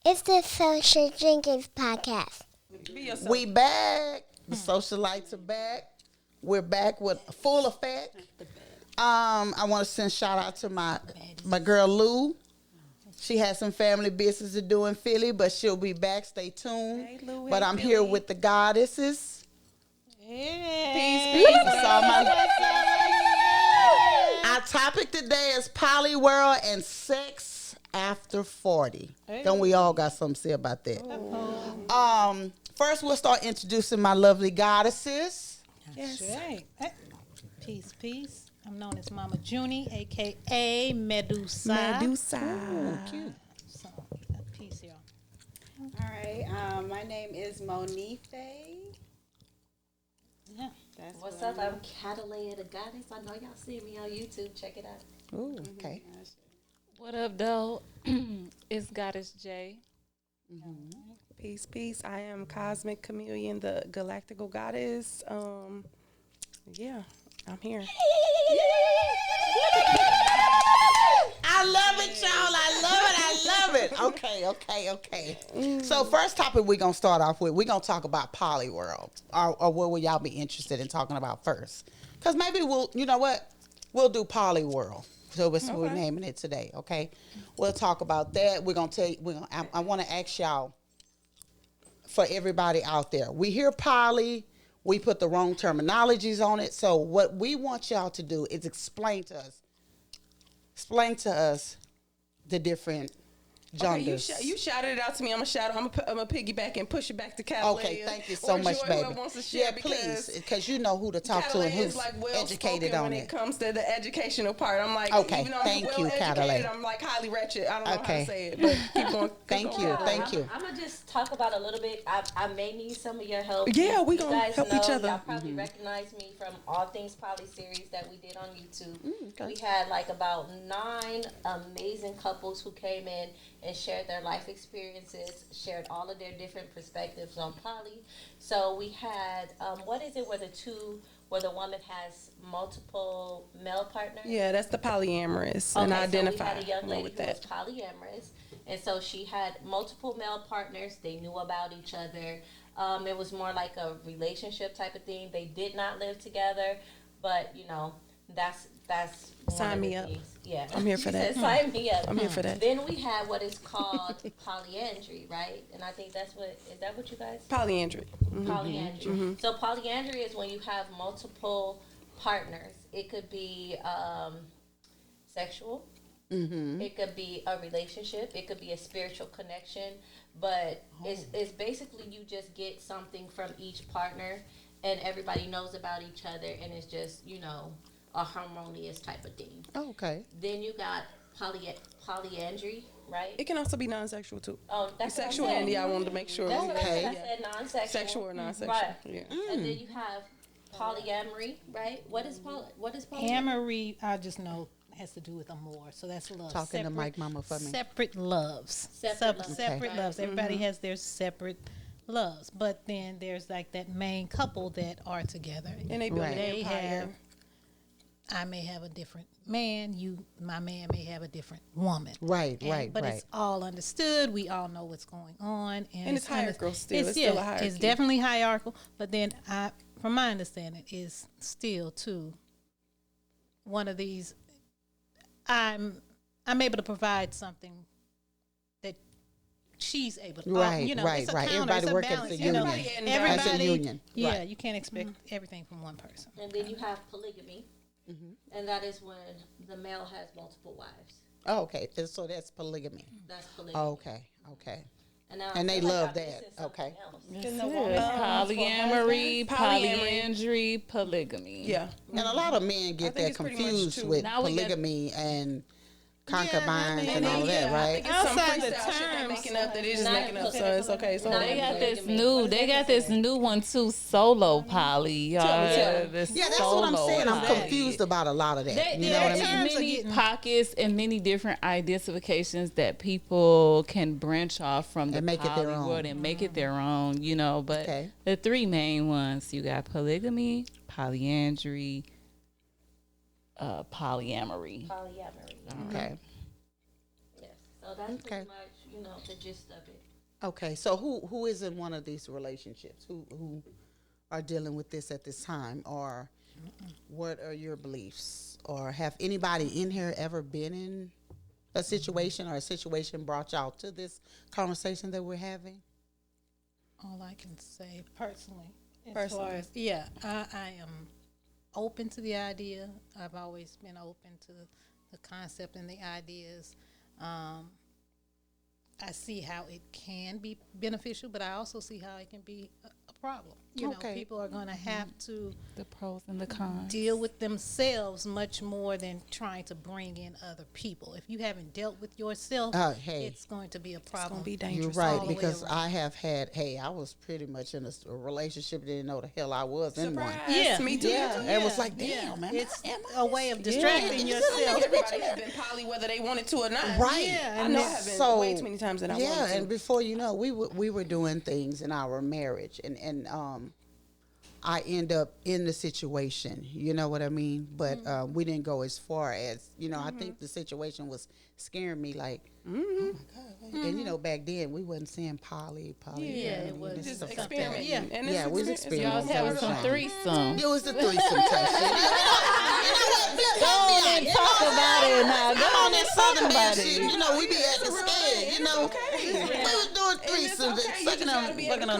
It's the Social Drinkers podcast. We back. The socialites are back. We're back with full effect. I want to send shout out to my girl Lou. She has some family business to do in Philly, but she'll be back. Stay tuned. Hey, Lou, but hey, I'm Philly. here with the goddesses. Peace. Our topic today is poly world and sex after 40. Don't we all got something to say about that? First, we'll start introducing my lovely goddesses. Yes. Right. Peace. I'm known as Mama Junie, a.k.a. Medu Sea. Ooh, cute. So, peace, y'all. All right. My name is Monife. Yeah. What's up? I'm Catelayah The Goddess. I know y'all see me on YouTube. Check it out. Ooh, okay. What up, though? It's Goddess J. Peace. I am Cosmic Khamilion, the Galactical Goddess. Yeah, I'm here. I love it, y'all. I love it. Okay. So first topic we're going to start off with, we're going to talk about poly world. Or what will y'all be interested in talking about first? Because maybe we'll do poly world. So that's what we're naming it today, okay? We'll talk about that. I want to ask y'all, for everybody out there, we hear poly, we put the wrong terminologies on it. So what we want y'all to do is explain to us the different genders. Okay, you shouted it out to me. I'm gonna piggyback and push it back to Catelayah. Okay, thank you so much, Joy, baby. whoever wants to share, please, because you know who to talk to and who's educated on when it comes to the educational part. I'm like, okay, even though thank I'm you, well-educated, Catelayah. I'm like highly wretched. I don't know how to say it, but keep going. Thank you. I'm gonna just talk about a little bit. I may need some of your help. Yeah, we You gonna guys help know, each other. Y'all probably recognize me from All Things Poly series that we did on YouTube. Okay. We had like about 9 amazing couples who came in and shared their life experiences, shared all of their different perspectives on poly. So we had, what is it where the woman has multiple male partners? Yeah, that's the polyamorous, Okay, and so identify we had a young lady with who was that. polyamorous, and so she had multiple male partners. They knew about each other. It was more like a relationship type of thing. They did not live together, but that's Sign one of me the up. things. Yeah, I'm here She for that. said, sign me up. I'm here for that. Then we had what is called polyandry, right? And I think is that what you guys? Polyandry. Polyandry. So polyandry is when you have multiple partners. It could be sexual. It could be a relationship. It could be a spiritual connection. But it's basically you just get something from each partner, and everybody knows about each other, and it's just a harmonious type of thing. Oh, okay. Then you got polyandry, right? It can also be non-sexual too. Oh, that's what I'm Sexual saying. and I wanted to make sure. That's what I said. I Okay. said non-sexual. Sexual or non-sexual. Right. Yeah. And then you have polyamory, right? What is polyamory? Amory, I just know, has to do with amour. So that's love. Talking to Mike Mama for me. Separate loves. Separate loves. Separate Okay. loves. Everybody has their separate loves. But then there's like that main couple that are together. And they build an They empire. have, I may have a different man, my man may have a different woman. Right. But it's all understood. We all know what's going on. And it's hierarchical still. It's still a hierarchy. It's definitely hierarchical. But then from my understanding, is still too one of these. I'm able to provide something that she's able to. Right. It's a counter, Everybody it's a working balance, as a union. Everybody, As a union. Yeah, Right. you can't expect everything from one person. And then you have polygamy, and that is when the male has multiple wives. Oh, okay. So that's polygamy. That's polygamy. Oh, okay. Now And I they feel like love I'm that. missing something Okay. else. Polyamory, Polyamory. polyandry, polygamy. Yeah. And a lot of men get think that it's pretty much confused two. with Now we got- polygamy and concubines Yeah, and all that, right? It's some Outside the freestyle shit they're terms, making up that they just not making up, so it's okay. So not They got polygamy. they got this new one too, solo poly. Y'all, this Yeah, that's what I'm solo saying. I'm poly. confused about a lot of that. You know what I mean? terms are Many getting- pockets and many different identifications that people can branch off from the And make it their poly own. world and make it their own, but Okay. the 3 main ones, you got polygamy, polyandry, polyamory. Polyamory. Okay. Yes. So that's Okay. pretty much the gist of it. Okay, so who is in one of these relationships? Who are dealing with this at this time, or what are your beliefs? Or have anybody in here ever been in a situation, or a situation brought y'all to this conversation that we're having? All I can say personally, as far as, I am open to the idea. I've always been open to the concept and the ideas. I see how it can be beneficial, but I also see how it can be a problem. You know, people are going to have to The pros and the cons. deal with themselves much more than trying to bring in other people. If you haven't dealt with yourself, it's going to be a problem. It's going to be dangerous. You're right, because I have had, I was pretty much in a relationship, didn't know the hell I was in one. Yeah, me too. Yeah, and it was like, damn, man. It's a way of distracting yourself. Everybody has been poly whether they wanted to or not. Right. Yeah, I know I have been way too many times that I wanted to. Yeah, and before you know, we were doing things in our marriage, and I end up in the situation, you know what I mean? But we didn't go as far as, I think the situation was scaring me, like, oh my God. And, back then, we wasn't saying poly. Yeah, it was Just something. experimenting. Yeah. And Yeah, we was Y'all was experimenting. having some threesome. It was the threesome type shit. Talk about it now. I'm on that southern shit. We be acting scared, We was doing threesomes and sucking on each other. But,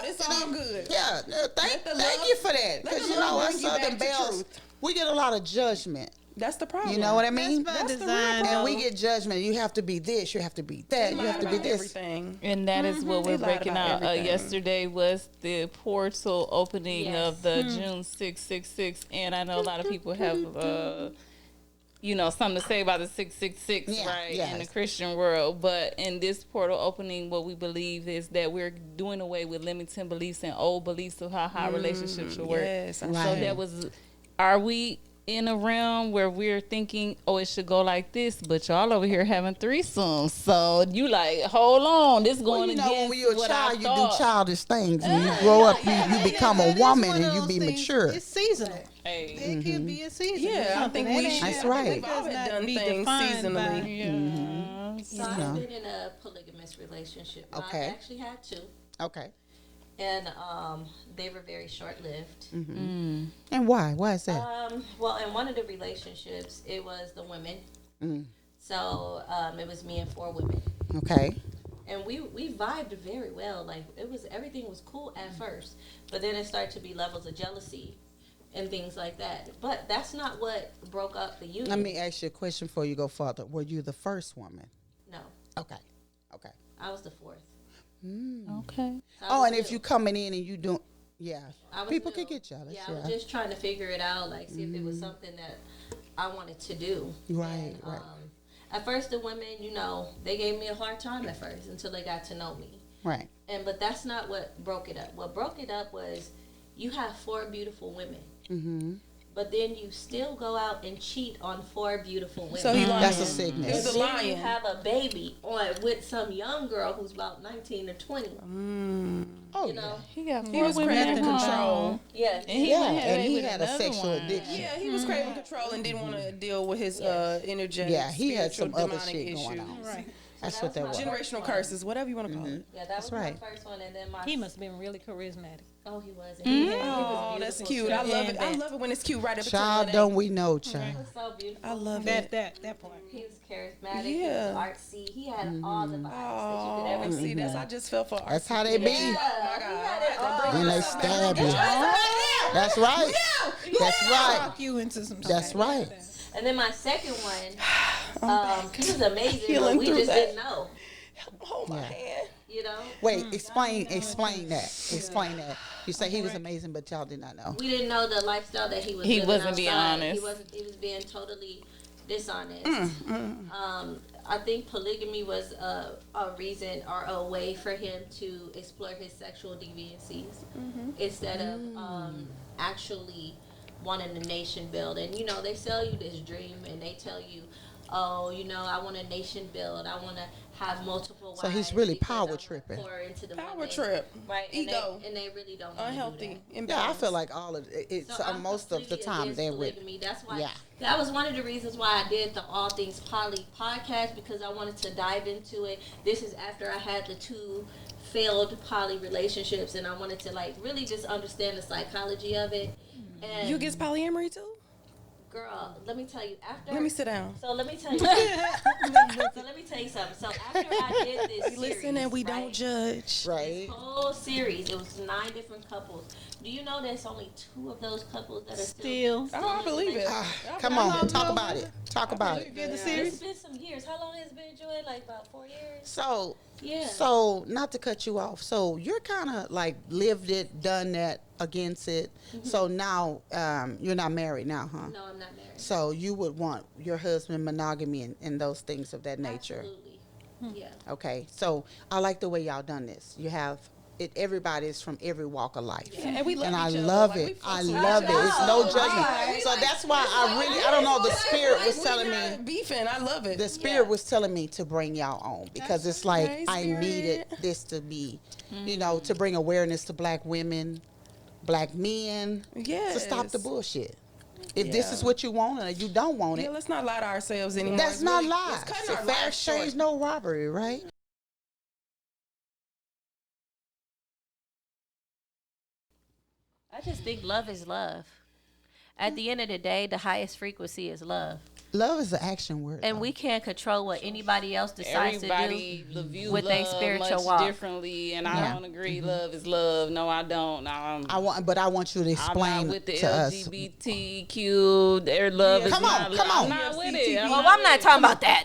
it's all good. yeah, thank you for that. Because, us southern belles, we get a lot of judgment. That's the problem. You know what I mean? That's by That's the design. real And we get judgment. You have to be this. You have to be that. You have to be this. Everything. And that is what we're They lied breaking about out. everything. Yesterday was the portal opening Yes. of the June 666. And I know a lot of people have, something to say about the 666, Yeah, right, yes. in the Christian world. But in this portal opening, what we believe is that we're doing away with limiting beliefs and old beliefs of how relationships should work. Yes, Right. So that was, are we in a realm where we're thinking, it should go like this, but y'all over here having threesomes, so you like, hold on, this going against when you're a what child, I you thought. do childish things. When you grow up, you become a woman and you be mature. It's seasonal. Hey. It could be a season. Yeah, I think we should. That's right. We've always Does not done be things defined by- seasonally. Yeah. So I've been in a polygamous relationship. Okay. I actually had two. Okay. And they were very short-lived. And why? Why is that? Well, in one of the relationships, it was the women. So it was me and 4 women. Okay. And we vibed very well. Like, everything was cool at first. But then it started to be levels of jealousy and things like that. But that's not what broke up the union. Let me ask you a question before you go further. Were you the first woman? No, Okay. Okay. I was the 4th. Okay. So I Oh, was and if new. you coming in and you don't, I was people new. could get jealous. Yeah, I was just trying to figure it out, like see if it was something that I wanted to do. Right, And, right. At first, the women, they gave me a hard time at first until they got to know me. Right. But that's not what broke it up. What broke it up was you have 4 beautiful women. But then you still go out and cheat on 4 beautiful women. So he lying. That's a He was sickness. a Then you lion. have a baby with some young girl who's about 19 or 20. Oh, You know? He got He 4 was women craving at home. control. Yes. And he yeah. went ahead And he with had a another sexual one. addiction. Yeah, he was craving control and didn't want to deal with his energetic. Yeah, he had some spiritual, other demonic shit going issues. on. Right. That's So what that that was was. my Generational curses, whatever you want to call it. Yeah, that That's was right. my first one. And then my He must have been really charismatic. Oh, he was. And he was Oh, that's beautiful, cute. too. I love it. I love it when it's cute right up until Child, that don't we know, child? He was so beautiful. I love it. That part. He was charismatic. He Yeah. was artsy. He had all the vibes that you could ever Oh, see. see, that's I just fell for. That's how they be. Yeah, he had it all. Then they stab you. That's right. That's right. Talk you into some That's shit. right. And then my second one, he was amazing, but Healing we through just that. didn't know. Hold my hand. You know, Wait, explain that. Explain that. You say he was amazing, but y'all did not know. we didn't know the lifestyle that he was. He living wasn't being outside. honest. He was being totally dishonest. I think polygamy was a reason or a way for him to explore his sexual deviancies instead of actually wanting a nation build. And they sell you this dream and they tell you, oh, you know, I want a nation build. I want to have multiple wives. So he's really because I power wanna tripping. pour into the Power women. trip. Right. Ego. And they really don't wanna Unhealthy. do that. Yeah, I feel like all of it. So I'm Most of the completely time against they're with. polygamy. That's why. Yeah. That was one of the reasons why I did the All Things Poly podcast, because I wanted to dive into it. This is after I had the 2 failed poly relationships, and I wanted to like really just understand the psychology of it. And You against polyamory too? girl, let me tell you. After Let me sit down. So let me tell you. So let me tell you something. So after I did this, We listen and we don't judge. Right. This whole series, it was 9 different couples. Do you know there's only 2 of those couples that are still Oh, I believe it. Come on, talk about it. Talk about it. It's been some years. How long has it been, Joy? Like about 4 years? So, Yeah. so not to cut you off. So you're kind of like lived it, done that, against it. So now you're not married now, huh? No, I'm not married. So you would want your husband monogamy and those things of that nature. Absolutely. Yeah. Okay. So I like the way y'all done this. You have it. Everybody is from every walk of life. Yeah, and we love And I each other. love Like, it. we fuck I with love each it. other. It's no judgment. Right. So that's why I don't know. The spirit was Like, telling we me. not beefing. I love it. The spirit was telling me to bring y'all on because it's like okay, I spirit. needed this to be, you know, to bring awareness to black women, black men, to stop the Yes. bullshit. If this Yeah. is what you want and you don't want it, Yeah, let's not lie to ourselves anymore. that's It's not really- lies. it's cutting So our fair lives short. exchange, no robbery, right? I just think love is love. At the end of the day, the highest frequency is love. Love is an action word. And though. we can't control what anybody else decides Everybody to do. view with they love spiritual much walk. differently, and Yeah. I don't agree. Love is love. No, I don't. I want you to I'm explain not with the to us. LGBTQ. Their love is Come not on, love. come on. I'm not with it. Well, I'm not talking about that.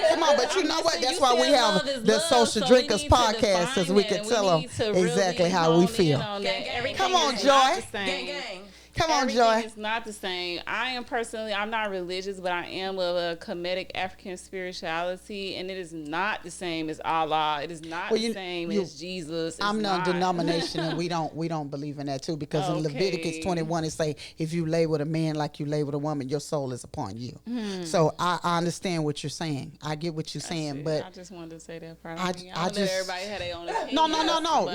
Come on, but you know what? saying That's you why we said have love is the love, Social so we Drinkers need to podcast, so define we that, can and tell we them need to really exactly how we hone in feel. on that. Everything Come on, is not Joy. the same. Gang, gang. Come on, Everything Joy. is not the same. I am personally, I'm not religious, but I am of a Kemetic African spirituality, and it is not the same as Allah. It is not Well, the you- same you- as Jesus. It's I'm not. non-denomination, and we don't believe in that too. Because in Leviticus Okay. 21, it say, if you lay with a man like you lay with a woman, your soul is upon you. So I understand what you're saying. I get what you're saying, but I just wanted to say that part. I- I don't I know just- everybody had their own opinion. No. but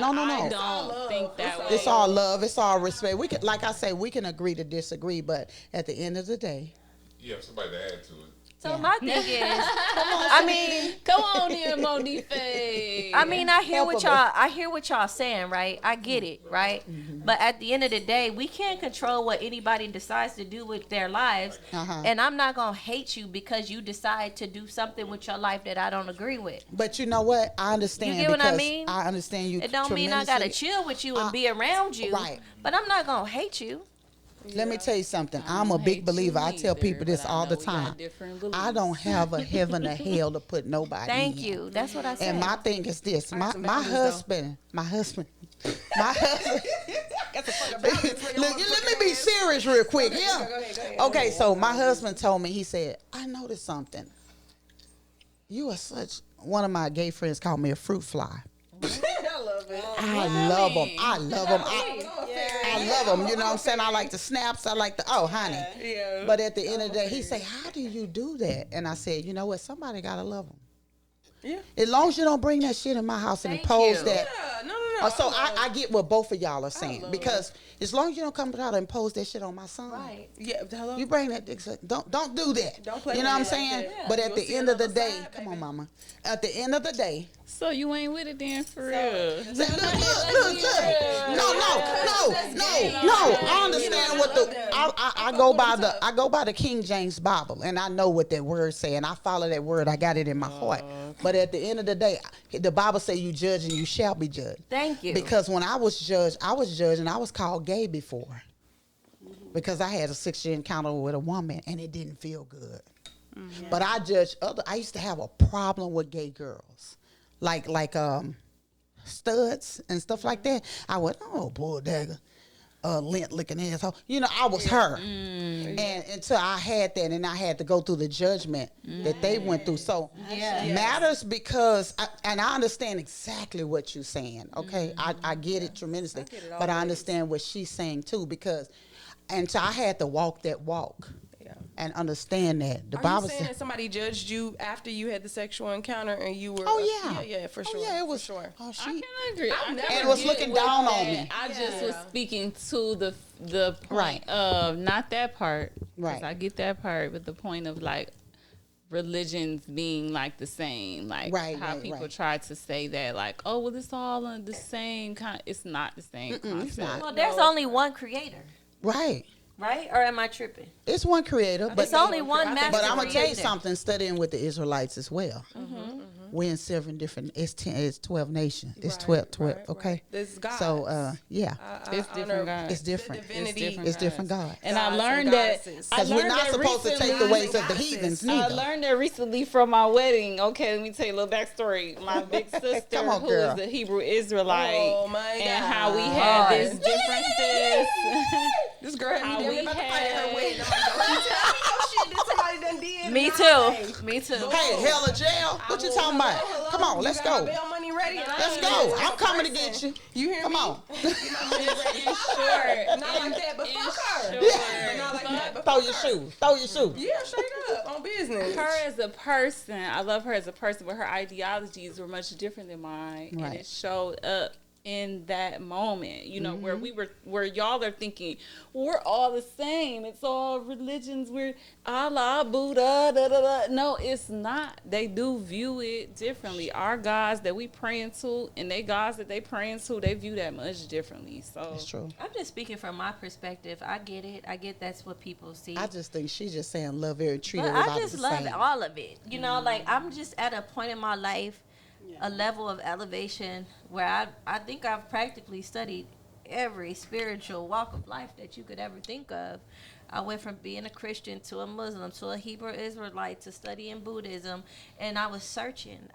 No. I don't think that way. it's all love. It's all respect. We can, like I say, we can agree to disagree, but at the end of the day, You have somebody to add to it. So my thing is, I mean, Come on in, Monife. I hear what y'all. I hear what y'all saying, right? I get it, right? But at the end of the day, we can't control what anybody decides to do with their lives. And I'm not gonna hate you because you decide to do something with your life that I don't agree with. but you know what? I understand. You get what I because mean? I understand you. It don't mean I gotta tremendously. chill with you and be around you, right. But I'm not gonna hate you. Let me tell you something. I'm a hate big you believer. I tell either, people this but I all know the we got time. different I beliefs. don't have a heaven or hell to put nobody Thank in. you. That's what I said. And my thing is this: my husband. Look, let me be serious real quick. Yeah. Go ahead. Okay, so my husband told me. He said, "I noticed something. You are such." One of my gay friends called me a fruit fly. I love it. I love them. I love them. I love them. You know what I'm saying? I like the snaps. I like the honey. Yeah. But at the end of the day, he said, "How do you do that?" And I said, "You know what? Somebody gotta love them. Yeah. As long as you don't bring that shit in my house and Thank impose you. that." No. So I get what both of y'all are saying because as long as you don't come out and impose that shit on my son, Right. Yeah. Hello. you bring that. Don't do that. Don't play You know what I'm with me like saying? that. But You at will the see end of the another day, side, come on, baby. mama. At the end of the day, So you ain't with it then, for real? look. No. I understand what I go by the King James Bible, and I know what that word say, and I follow that word. I got it in my heart. But at the end of the day, the Bible say you judge and you shall be judged. Thank you. Because when I was judged, and I was called gay before. Because I had a 6-year encounter with a woman and it didn't feel good. But I judged I used to have a problem with gay girls. Like studs and stuff like that. I went, oh, bull dagger. Lint licking asshole. You know, I was her. And until I had that and I had to go through the judgment that they went through. So matters because and I understand exactly what you're saying. Okay. I get it tremendously. But I understand what she's saying too, because until I had to walk that walk. and understand that. The Are Bible you saying says, that somebody judged you after you had the sexual encounter and you were? "Oh yeah, yeah, for sure. yeah, it was for sure. Oh, I she, can agree. I've I never can And was get looking with down on that. me. I just was speaking to the point Right. of not that part. 'Cause Right. I get that part, but the point of like religions being like the same, like how people try to say that, like, oh, well, it's all the same kind. It's not the same concept. it's not. Well, there's only one creator, right. right? Or am I tripping? It's one creator, but It's only one master But I'm gonna tell you creator. something. Studying with the Israelites as well. We're in 7 different. It's 10. It's 12 nations. It's 12. Okay. This is God. So yeah, It's different guys. it's different. Divinity. It's different God. And I Gods learned and that goddesses. Because we're not supposed to take the ways of the heathens I neither. learned that recently from my wedding. Okay, let me tell you a little backstory. My big sister, Come on, who girl. is a Hebrew Israelite, Oh my and God. how we had these differences. This girl How had me we about to fight at had- her wedding. I'm like, don't you tell me no shit that somebody done did. Me Nice. too. Me too. Hey, hell of jail. What you talking about? Hello, Come on, you let's got go. my bail money ready. and I Let's ain't go. that type I'm of coming to person. get you. You hear Come me? on. Short. Not like that, but fuck her. Short. But not like that, but Throw fuck your her. shoes. Throw your shoes. Yeah, straight up on business. Her as a person, I love her as a person, but her ideologies were much different than mine, and Right. it showed up in that moment. You know, where y'all are thinking we're all the same. It's all religions. We're Allah, Buddha, da da da. No, it's not. They do view it differently. Our gods that we praying to, and they gods that they praying to, they view that much differently. So That's true. I'm just speaking from my perspective. I get it. I get that's what people see. I just think she's just saying love every treat But everybody I just the love same. all of it. You know, like I'm just at a point in my life, a level of elevation where I think I've practically studied every spiritual walk of life that you could ever think of. I went from being a Christian to a Muslim to a Hebrew Israelite to studying Buddhism, and I was searching,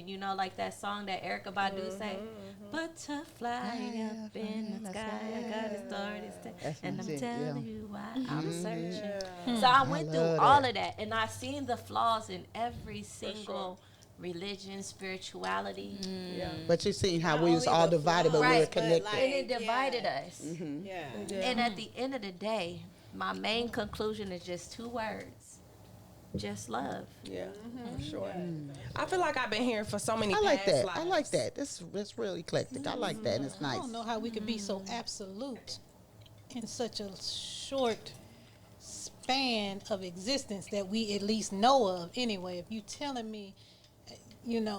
you know, like that song that Erykah Badu sang, butterfly up in the sky, I got a star to stay, That's and my I'm shit, telling yeah. you why I'm searching. So I went through love all that. of that, and I seen the flaws in every single religion, spirituality, But you seen how Not we was only all the divided, but flaws, we were but, connected. like, and it divided us. Yeah. And at the end of the day, my main conclusion is just 2 words: just love. Yeah, for sure. I feel like I've been here for so many I like past that. lives. I like that. That's real eclectic. I like that, and it's I nice. don't know how we could be so absolute in such a short span of existence that we at least know of anyway. If you telling me,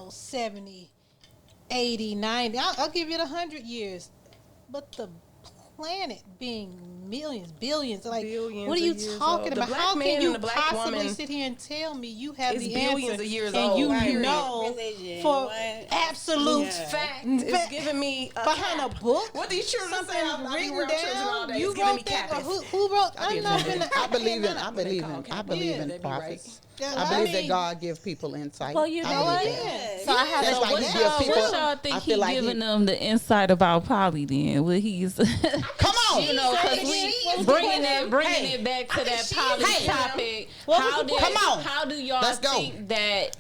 70, 80, 90, I'll give it 100 years. But the planet being millions, billions, like, Billions what are you of years talking old. The about? black How man can and you the black possibly woman sit here and tell me you have is the billions answer of years and old, you period. know Religion, for what? absolute Yeah. fact It's giving me a behind cap. a book? What these children say? I be Written around children all down? day. You It's giving me wrote that? Or capping. who wrote? I be I'm not offended. gonna. I believe in. I call believe in. Captain. I believe Yeah, in they be prophets. Yeah, I believe that mean, God give people insight. Well, you I know what? believe that. So I have That's a like what he y'all, give people. what y'all think I he feel like giving them the insight about poly then? What he's Come on. you know, because we bringing it back to that poly topic. How do y'all Let's go. think that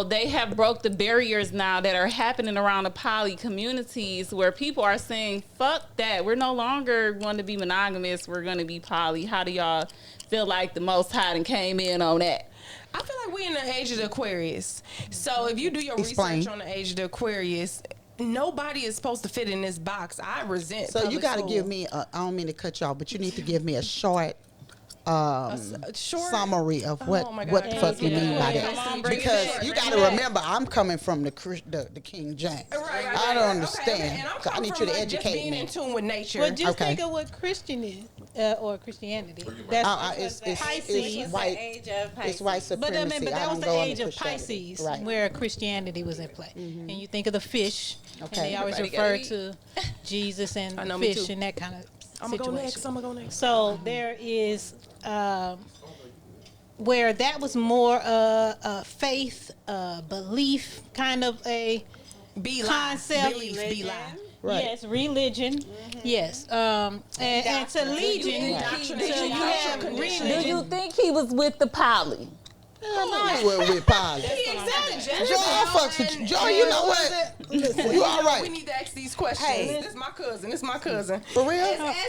they have broke the barriers now that are happening around the poly communities where people are saying, fuck that. We're no longer going to be monogamous. We're going to be poly. How do y'all feel like the Most High done came in on that? I feel like we in the age of the Aquarius. So if you do your Explain. research on the age of the Aquarius, nobody is supposed to fit in this box. I resent. So you public got to school. give me. I don't mean to cut you off, but you need to give me a short. Short Summary of what my God, what the fuck you yeah. mean by Yeah. that, Come on, bring it because back, you bring got it to back. remember I'm coming from the King James. Right. I don't understand. Okay. And I'm So I coming need from you to like just educate being me. in tune with nature. But just Okay. think of what Christian is or Christianity. That's Pisces. It's white. Age of It's white But supremacy. that I was don't the go age into of Christianity. Pisces, Right. where Christianity was in play. And you think of the fish, and Okay. they always Everybody refer gotta to Jesus and I know, me fish too. and that kind of I'm situation. gonna go next. So there is where that was more a faith, belief, kind of a Be concept. Be lie. Right. Yes, religion. Yes, and to legion, so you have Do religion. you think he was with the poly? Hell no, I ain't with Polly. Joy, I fucks with you. Joy, you know what? You all right? We need to ask these questions. Hey. This is my cousin. This is my cousin. For real?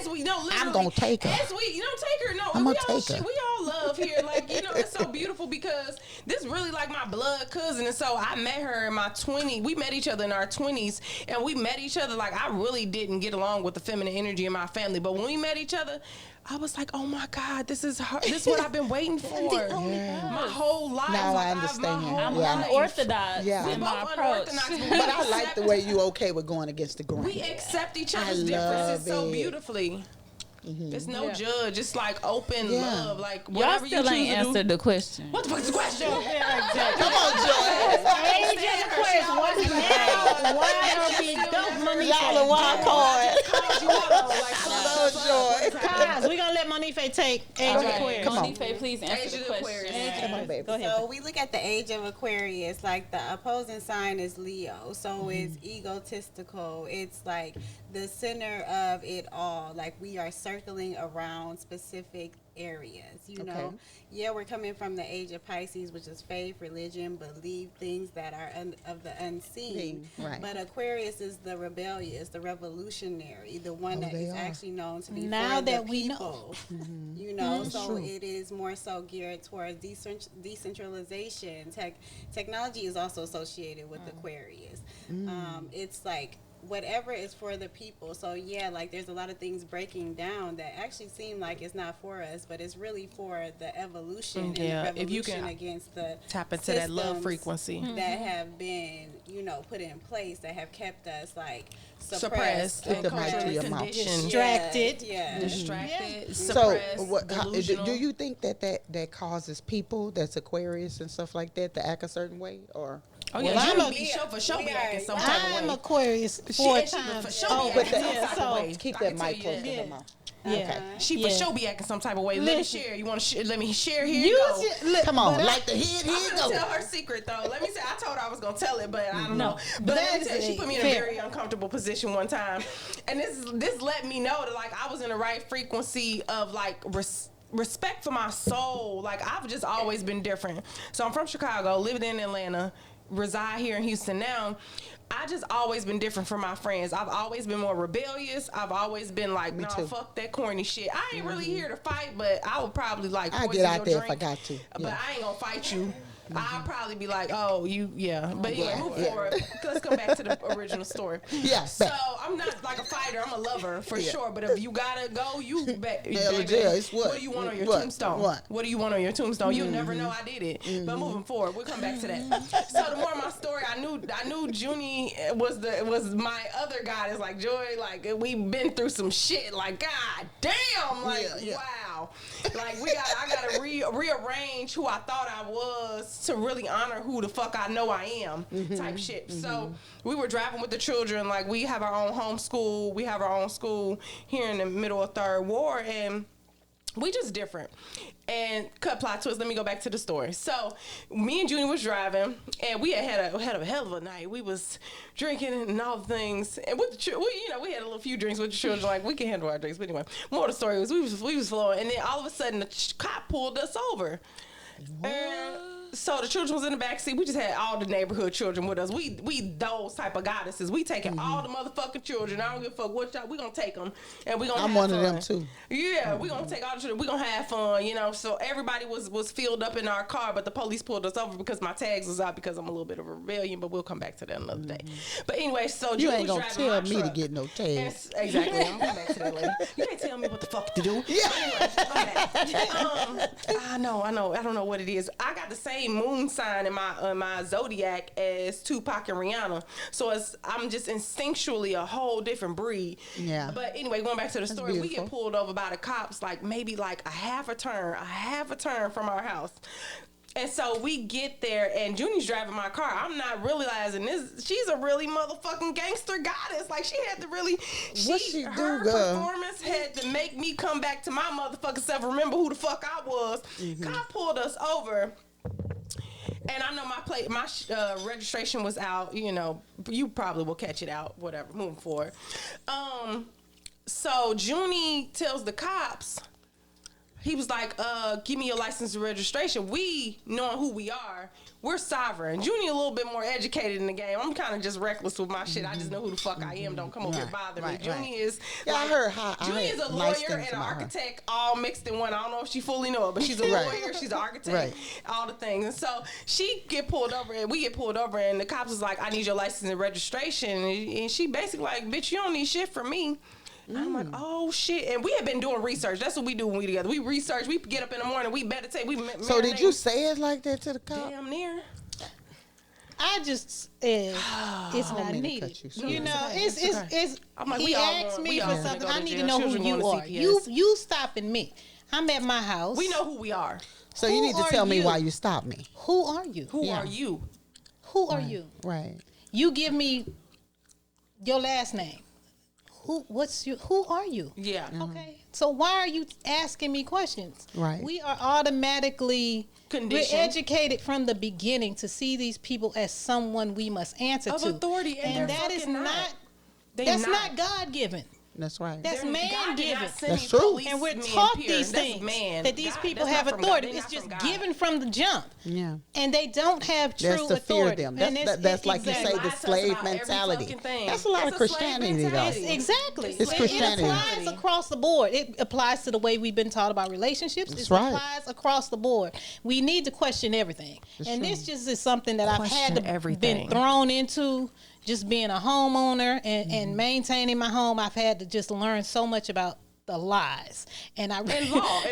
As we know, literally. I'm gonna take her. As we, take her. No, I'm we gonna all take her. we all love here. Like, it's so beautiful because this really like my blood cousin. And so I met her in my 20s. We met each other in our 20s, and we met each other like I really didn't get along with the feminine energy in my family. But when we met each other, I was like, oh my God, this is her. This is what I've been waiting for my whole life. Now Like, I understand. I'm Yeah. unorthodox Yeah. in my approach. But I like the way you okay with going against the grain. We accept each other's love differences so it. beautifully. It's no Yeah. judge. It's like open Yeah. love. Like Y'all whatever you still choose ain't to do. answered the question. What the fuck is the question? Come on, Joy. Age of Aquarius. Why are we don't Monife? Y'all a wild card. Guys, we're gonna let Monife take Age of Aquarius. Come on. Monife, please answer Age the of question. Aquarius. Come on, baby. Go ahead. So we look at the age of Aquarius, like the opposing sign is Leo. So it's egotistical. It's like the center of it all. Like we are circling around specific areas, you know. Yeah, we're coming from the age of Pisces, which is faith, religion, belief, things that are of the unseen. Right. But Aquarius is the rebellious, the revolutionary, the one that they is are. actually known to be Now for the that we know. people. You know, so true. it is more so geared towards decentralization. Technology is also associated with Aquarius. It's like whatever is for the people. So yeah, like there's a lot of things breaking down that actually seem like it's not for us, but it's really for the evolution and the if you revolution can against the tap into that love systems frequency. that have been, put in place that have kept us like Suppressed suppressed and Put the mic to culturally your mouth. conditioned. Distracted. Yeah. Distracted, So, suppressed, do delusional. you think that causes people that's Aquarius and stuff like that to act a certain way, or? Oh yeah, Well, you I'm be a- show for show we be acting are- some type of I'm way. Aquarius She four for times. sure Oh, be acting some yeah, type so of way. Keep I that can tell mic you close to that. the mouth. yeah. She for Yeah. sure be acting some type of way. Let me Listen. share. You want to let me share? Here you You go. look, Come on, but like the head, I'm here gonna go. tell her secret though. Let me say, I told her I was gonna tell it, but I don't No. know. But let me That tell you, is she put me in a fair. very uncomfortable position one time, and this let me know that like I was in the right frequency of like respect for my soul. Like I've just always been different. So I'm from Chicago, lived in Atlanta, reside here in Houston now. I just always been different from my friends. I've always been more rebellious. I've always been like, no, too. fuck that corny shit. I ain't really here to fight, but I would probably like I'll poison get out your there if I drink. got to. But Yeah. I ain't gonna fight you. I'll probably be like, oh, yeah. But anyway, Yeah, move yeah. forward. Let's come back to the original story. Yeah, So back. I'm not like a fighter. I'm a lover for Yeah. sure. But if you gotta go, you bet. Hell yeah, it's what? do you want on your What? tombstone? What? do you want on your tombstone? You'll never know I did it. But moving forward, we'll come back to that. So the more of my story, I knew Junie was my other goddess, like Joy. Like we've been through some shit. Like God damn, like Yeah. wow. Like I gotta rearrange who I thought I was to really honor who the fuck I know I am, type shit. So we were driving with the children. Like we have our own homeschool. We have our own school here in the middle of Third Ward, and we just different. And cut plot twist. Let me go back to the story. So me and Junie was driving, and we had a hell of a night. We was drinking and all the things, and with the we had a little few drinks with the children. Like we can handle our drinks. But anyway, more of the story was we was flowing, and then all of a sudden the cop pulled us over. And so the children was in the back seat. We just had all the neighborhood children with us. We those type of goddesses. We taking all the motherfucking children. I don't give a fuck what y'all. We gonna take them, and we gonna. I'm have one of fun. them too. Yeah, we gonna take all the children. We gonna have fun, So everybody was filled up in our car, but the police pulled us over because my tags was out because I'm a little bit of a rebellion. But we'll come back to that another day. But anyway, so You Julie ain't was gonna driving tell my me to truck. get no tags. Exactly. I'm coming back to that later. You can't tell me what the fuck to do. Yeah. Anyway, I'm back. I know. I don't know what it is. I got the same moon sign in my zodiac as Tupac and Rihanna, so I'm just instinctually a whole different breed. Yeah. But anyway, going back to the story, we beautiful. get pulled over by the cops maybe a half a turn from our house. And so we get there, and Junie's driving my car. I'm not realizing this. She's a really motherfucking gangster goddess. Like, she had to really... What she do, her girl? performance had to make me come back to my motherfucking self, remember who the fuck I was. Cop pulled us over. And I know my registration was out. You probably will catch it out. Whatever. Moving forward. So Junie tells the cops, he was like, give me your license and registration. We, knowing who we are, we're sovereign. Junior a little bit more educated in the game. I'm kind of just reckless with my shit. I just know who the fuck I am. Don't come over here bother me. Junior is I heard how Junior's a nice lawyer things and an about her. architect all mixed in one. I don't know if she fully know it, but she's a lawyer, she's an architect, all the things. And so she get pulled over and we get pulled over and the cops was like, I need your license and registration. And she basically like, bitch, you don't need shit from me. And I'm like, oh shit. And we have been doing research. That's what we do when we together. We research, we get up in the morning, we meditate, we marinate. So did you say it like that to the cop? Damn near. I just said it's not needed. You know, it's. I'm like, he asked me for something. I need to know who you are. You stopping me. I'm at my house. We know who we are. So you need to tell me why you stopped me. Who are you? Who are you? Who are you? Right. You give me your last name. Who are you? Yeah. Okay. So why are you asking me questions? Right. We are automatically conditioned. We're educated from the beginning to see these people as someone we must answer of to. Authority, and that is not. That's not God given. That's right. That's man given. That's true. And we're taught these things that these people have authority. It's just given from the jump. Yeah. And they don't have true authority. Fear them. That's like you say, the slave mentality. That's a lot of Christianity, though. Exactly. It's Christianity. It applies across the board. It applies to the way we've been taught about relationships. It applies across the board. We need to question everything. This just is something that I've had to been thrown into. Just being a homeowner and maintaining my home, I've had to just learn so much about the lies and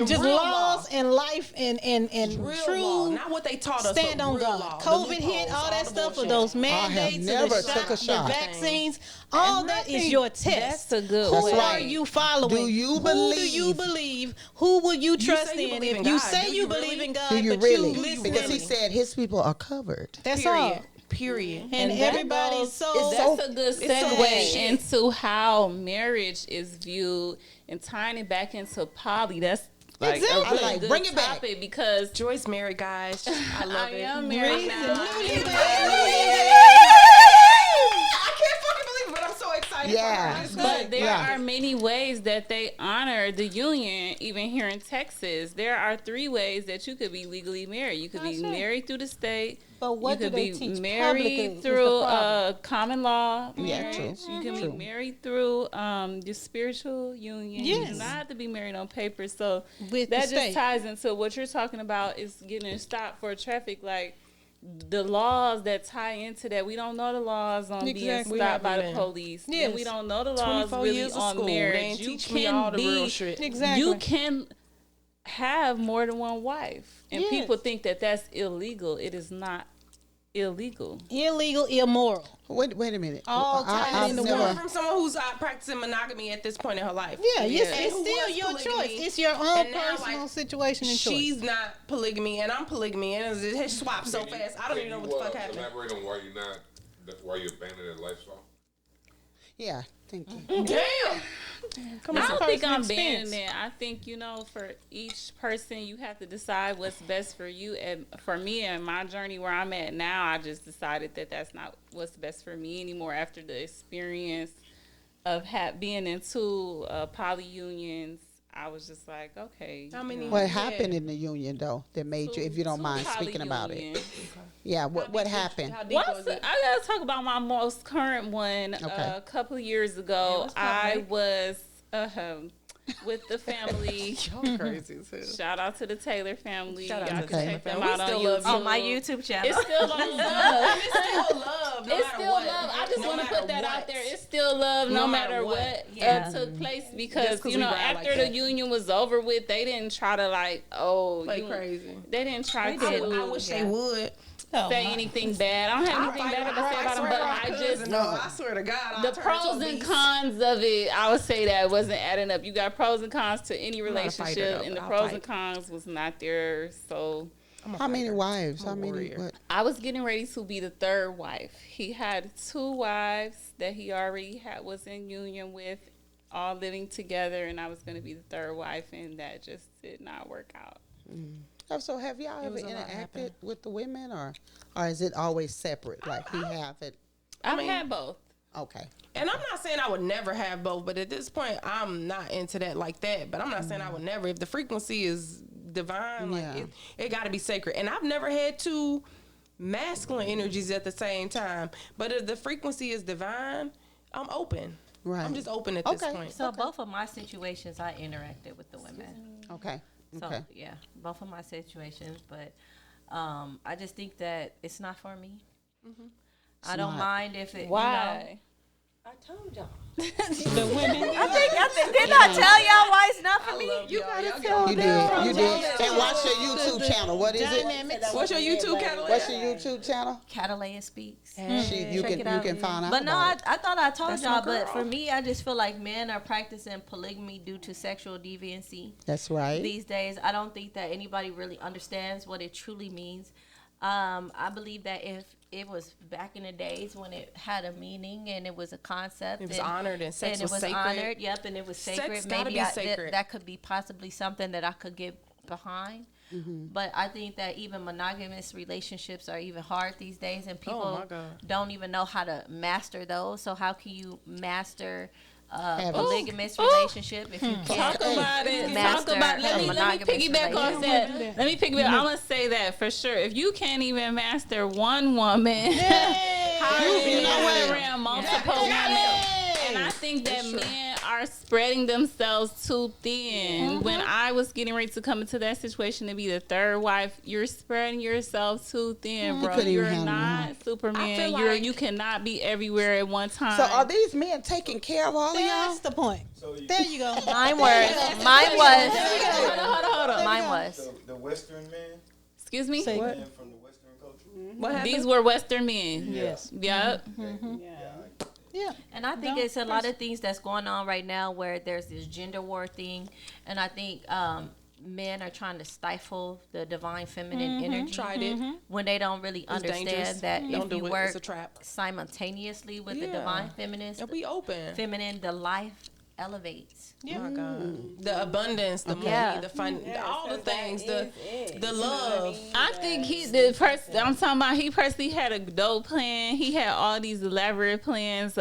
just laws and life and true law. Not what they taught us. Stand on God. Law. COVID hit, all that stuff of those mandates, the vaccines. All that is your test. That's a good Who way. are you following? Do you Who do you believe? Who will you trust in? If you say you believe in God, do you but really? you listen. Because he said his people are covered. That's all. Period. And everybody's that's a good segue into how marriage is viewed and tying it back into poly. That's like a really good bring it topic back because Joy's married, guys. I love it. I am married now. I can't fucking believe it, but I'm so excited. Yeah. But there are many ways that they honor the union, even here in Texas. There are 3 ways that you could be legally married. You could be married through the state. But what you do could they be teach married through common law marriage. True. You can be married through your spiritual union. Yes. You do not have to be married on paper. So With that the just state. ties into what you're talking about is getting stopped for traffic. Like the laws that tie into that. We don't know the laws on being stopped by the police. Yes. And we don't know the laws really on marriage. You teach me all the real shit. Exactly. You can have more than one wife. And people think that that's illegal. It is not illegal, immoral. Wait a minute. All tied into one. From someone who's practicing monogamy at this point in her life. Yeah, it's still your choice. It's your own personal situation and choice. She's not polygamy, and I'm polygamy, and it swapped so fast. I don't even know what the fuck happened. Elaborate on why you abandoned that lifestyle. Yeah, thank you. Damn. I don't think I'm banning it. I think, for each person, you have to decide what's best for you. And for me and my journey where I'm at now, I just decided that that's not what's best for me anymore after the experience of being in 2 poly unions. I was just like, okay. What happened in the union, though, that made you, if you don't mind speaking about it? Yeah, what happened? How deep was it? I got to talk about my most current one. Okay. A couple of years ago, I was with the family. Y'all crazy too. Shout out to the Taylor family. Shout out Y'all to can the check Taylor them out family. on YouTube. On my YouTube channel. It's still love. It's still love. No It's matter still what. love. I just No want to matter put that what. out there. It's still love no matter what took place because, Just 'cause we ride after like the that. union was over with, they didn't try to Play crazy. They didn't try I to wish they would. say anything bad. I don't have anything bad to say about them, but I just I swear to God. the pros and cons of it, I would say that wasn't adding up. You got pros and cons to any not a relationship, fighter, though, and the but I'll pros fight. and cons was not there. So How many wives? How many? warrior. What? I was getting ready to be the 3rd wife. He had 2 wives that he already was in union with, all living together, and I was going to be the 3rd wife, and that just did not work out. So have y'all ever was a lot interacted happening. with the women, or is it always separate? Like he have it? I've had both. Okay. And I'm not saying I would never have both, but at this point, I'm not into that like that. But I'm not saying I would never. If the frequency is divine, like it got to be sacred. And I've never had to masculine energies at the same time. But if the frequency is divine, I'm open. Right. I'm just open at this point. So both of my situations, I interacted with the women. Okay. So Okay. yeah, both of my situations, but I just think that it's not for me. I don't mind if it. Why? I told y'all. The women. I think didn't I tell y'all why it's not for me? You gotta tell You did. You did. And watch your YouTube channel. What is it? What's your YouTube catalog? What's your YouTube channel? Catelayah Speaks. You can find out. But no, about it. I thought I told That's y'all. my But girl. for me, I just feel like men are practicing polygamy due to sexual deviancy. That's right. These days, I don't think that anybody really understands what it truly means. I believe that if it was back in the days when it had a meaning and it was a concept, It was honored and sex and it was was sacred. honored. Yep, and it was Sex sacred. gotta Maybe be sacred. that could be possibly something that I could get behind. But I think that even monogamous relationships are even hard these days, and people my God. don't even know how to master those. So how can you master a Have- polygamous relationship if you Talk can't about it. master Talk about. a Let me monogamous piggyback off relationship? that. Let me piggyback. I'm gonna say that for sure. If you can't even master one woman, how are you going around multiple women? And I think that men are spreading themselves too thin. When I was getting ready to come into that situation to be the third wife, you're spreading yourself too thin, bro. couldn't even You're handle not I Superman. feel like- You cannot be everywhere at one time. So are these men taking care of all of y'all? That's the point. There you go. Mine was. Hold on. Mine was. The Western man, Excuse me. Say man from the Western culture. What happened? These were Western men. Yes. Yep. Yeah. And I think it's a lot of things that's going on right now where there's this gender war thing, and I think men are trying to stifle the divine feminine energy Tried it. when they don't really dangerous. understand that Don't if do you it. work It's a trap. simultaneously with the Yeah. divine feminine, And we open. the life elevates. Oh my God. The abundance, the money, Yeah. the fun, all the things, the love. I think the person I'm talking about, he personally had a dope plan. He had all these elaborate plans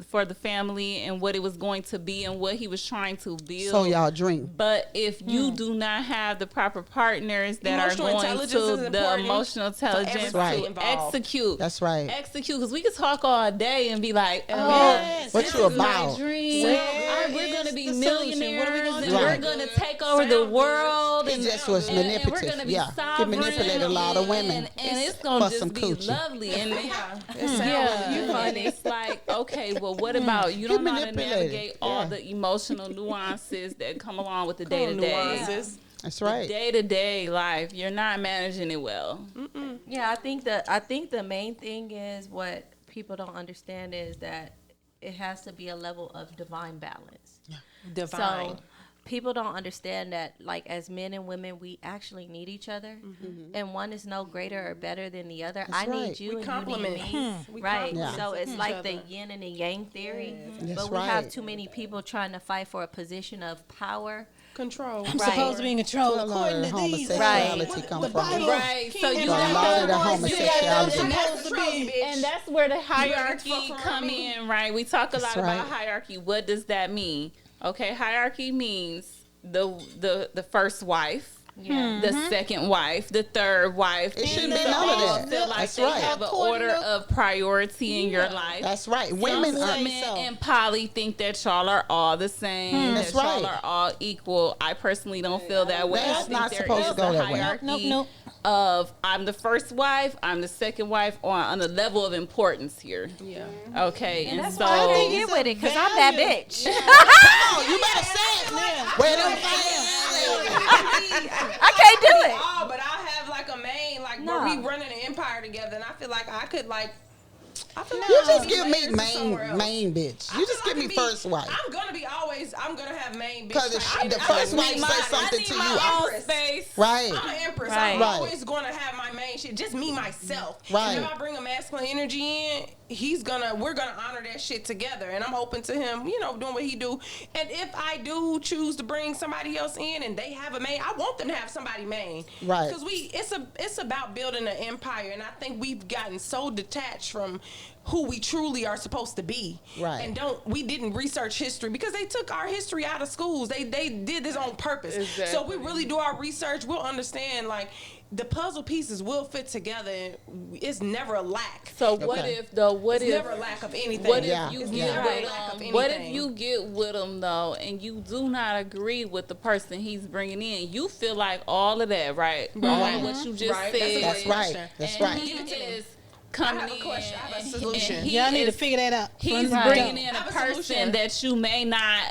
for the family and what it was going to be and what he was trying to build. So y'all drink. But if you do not have the proper partners that Emotional are going intelligence to is the important emotional intelligence everybody to involved. execute. That's right. Execute, because we could talk all day and be like, oh, Yes. What this you is my about? dream. Where We're is going to be the solution? millionaires. What are we gonna and do? we're Right. going to take over the world. He And just was and we're manipulative. gonna be Yeah. He sovereign manipulated a lot of women. and it's gonna for some just be coochie. lovely. And Yeah. and it's like, okay, well, what about you? Don't know how to manipulated. navigate all Yeah. the emotional nuances that come along with the day to day. Nuances. That's right. Day to day life, you're not managing it well. Yeah, I think the main thing is what people don't understand is that it has to be a level of divine balance. Divine. So people don't understand that, like, as men and women, we actually need each other, and one is no greater or better than the other. I right. need you, We and complement. you need me. We Right. complement So it's each like other. the yin and the yang theory. That's But we have right. too many people trying to fight for a position of power. Control. I'm supposed to be in control That's where a lot according of to these. homosexuality come The from. Bible. Right. So you A lot got of the homosexuality. Supposed to be. and that's where the fuck hierarchy around come me. in, right? We talk a lot That's about right. hierarchy. What does that mean? Okay, hierarchy means the first wife, the second wife, the third wife. It shouldn't and be none of all that. feel like That's they right. have an order of priority in your life. That's right. Some Women are. women and poly think that y'all are all the same. That's that y'all right. are all equal. I personally don't feel that way. That's I think not there supposed to is go a that way. hierarchy Nope. of I'm the first wife, I'm the second wife, on a level of importance here. Yeah. Okay, and That's so why I didn't get with it, because I'm that bitch. Oh, you better say it. Where them I can't do it. Oh, but I have like a main, like where we running an empire together, and I feel like I could like. I feel like You I just could give be me layers to somewhere else. main bitch. I You feel just I give me could be- first wife. I'm gonna have main bitch. Because type. the I first need wife my- say I something need to my you. empress. space. Right. I'm an empress. Right. I'm Right. always gonna have my main shit. Just me, myself. Right. And if I bring a masculine energy in, we're gonna honor that shit together. And I'm open to him, doing what he do. And if I do choose to bring somebody else in and they have a main, I want them to have somebody main. Right. Because it's about building an empire, and I think we've gotten so detached from who we truly are supposed to be. Right. And we didn't research history because they took our history out of schools. They did this on purpose. Exactly. So we really do our research, we'll understand, like, the puzzle pieces will fit together. And it's never a lack. So what if though? What It's if never a lack of anything. What if Yeah. you It's get never a with lack of them? What if anything. you get with him though, and you do not agree with the person he's bringing in? You feel like all of that, right? All of what you just Right. That's a said. great That's right. question. That's and right. he Give it to me. is I coming have a question. I have a in, solution. and he Y'all need to is- figure that out. He's from the bringing jump. in I a have a person solution. that you may not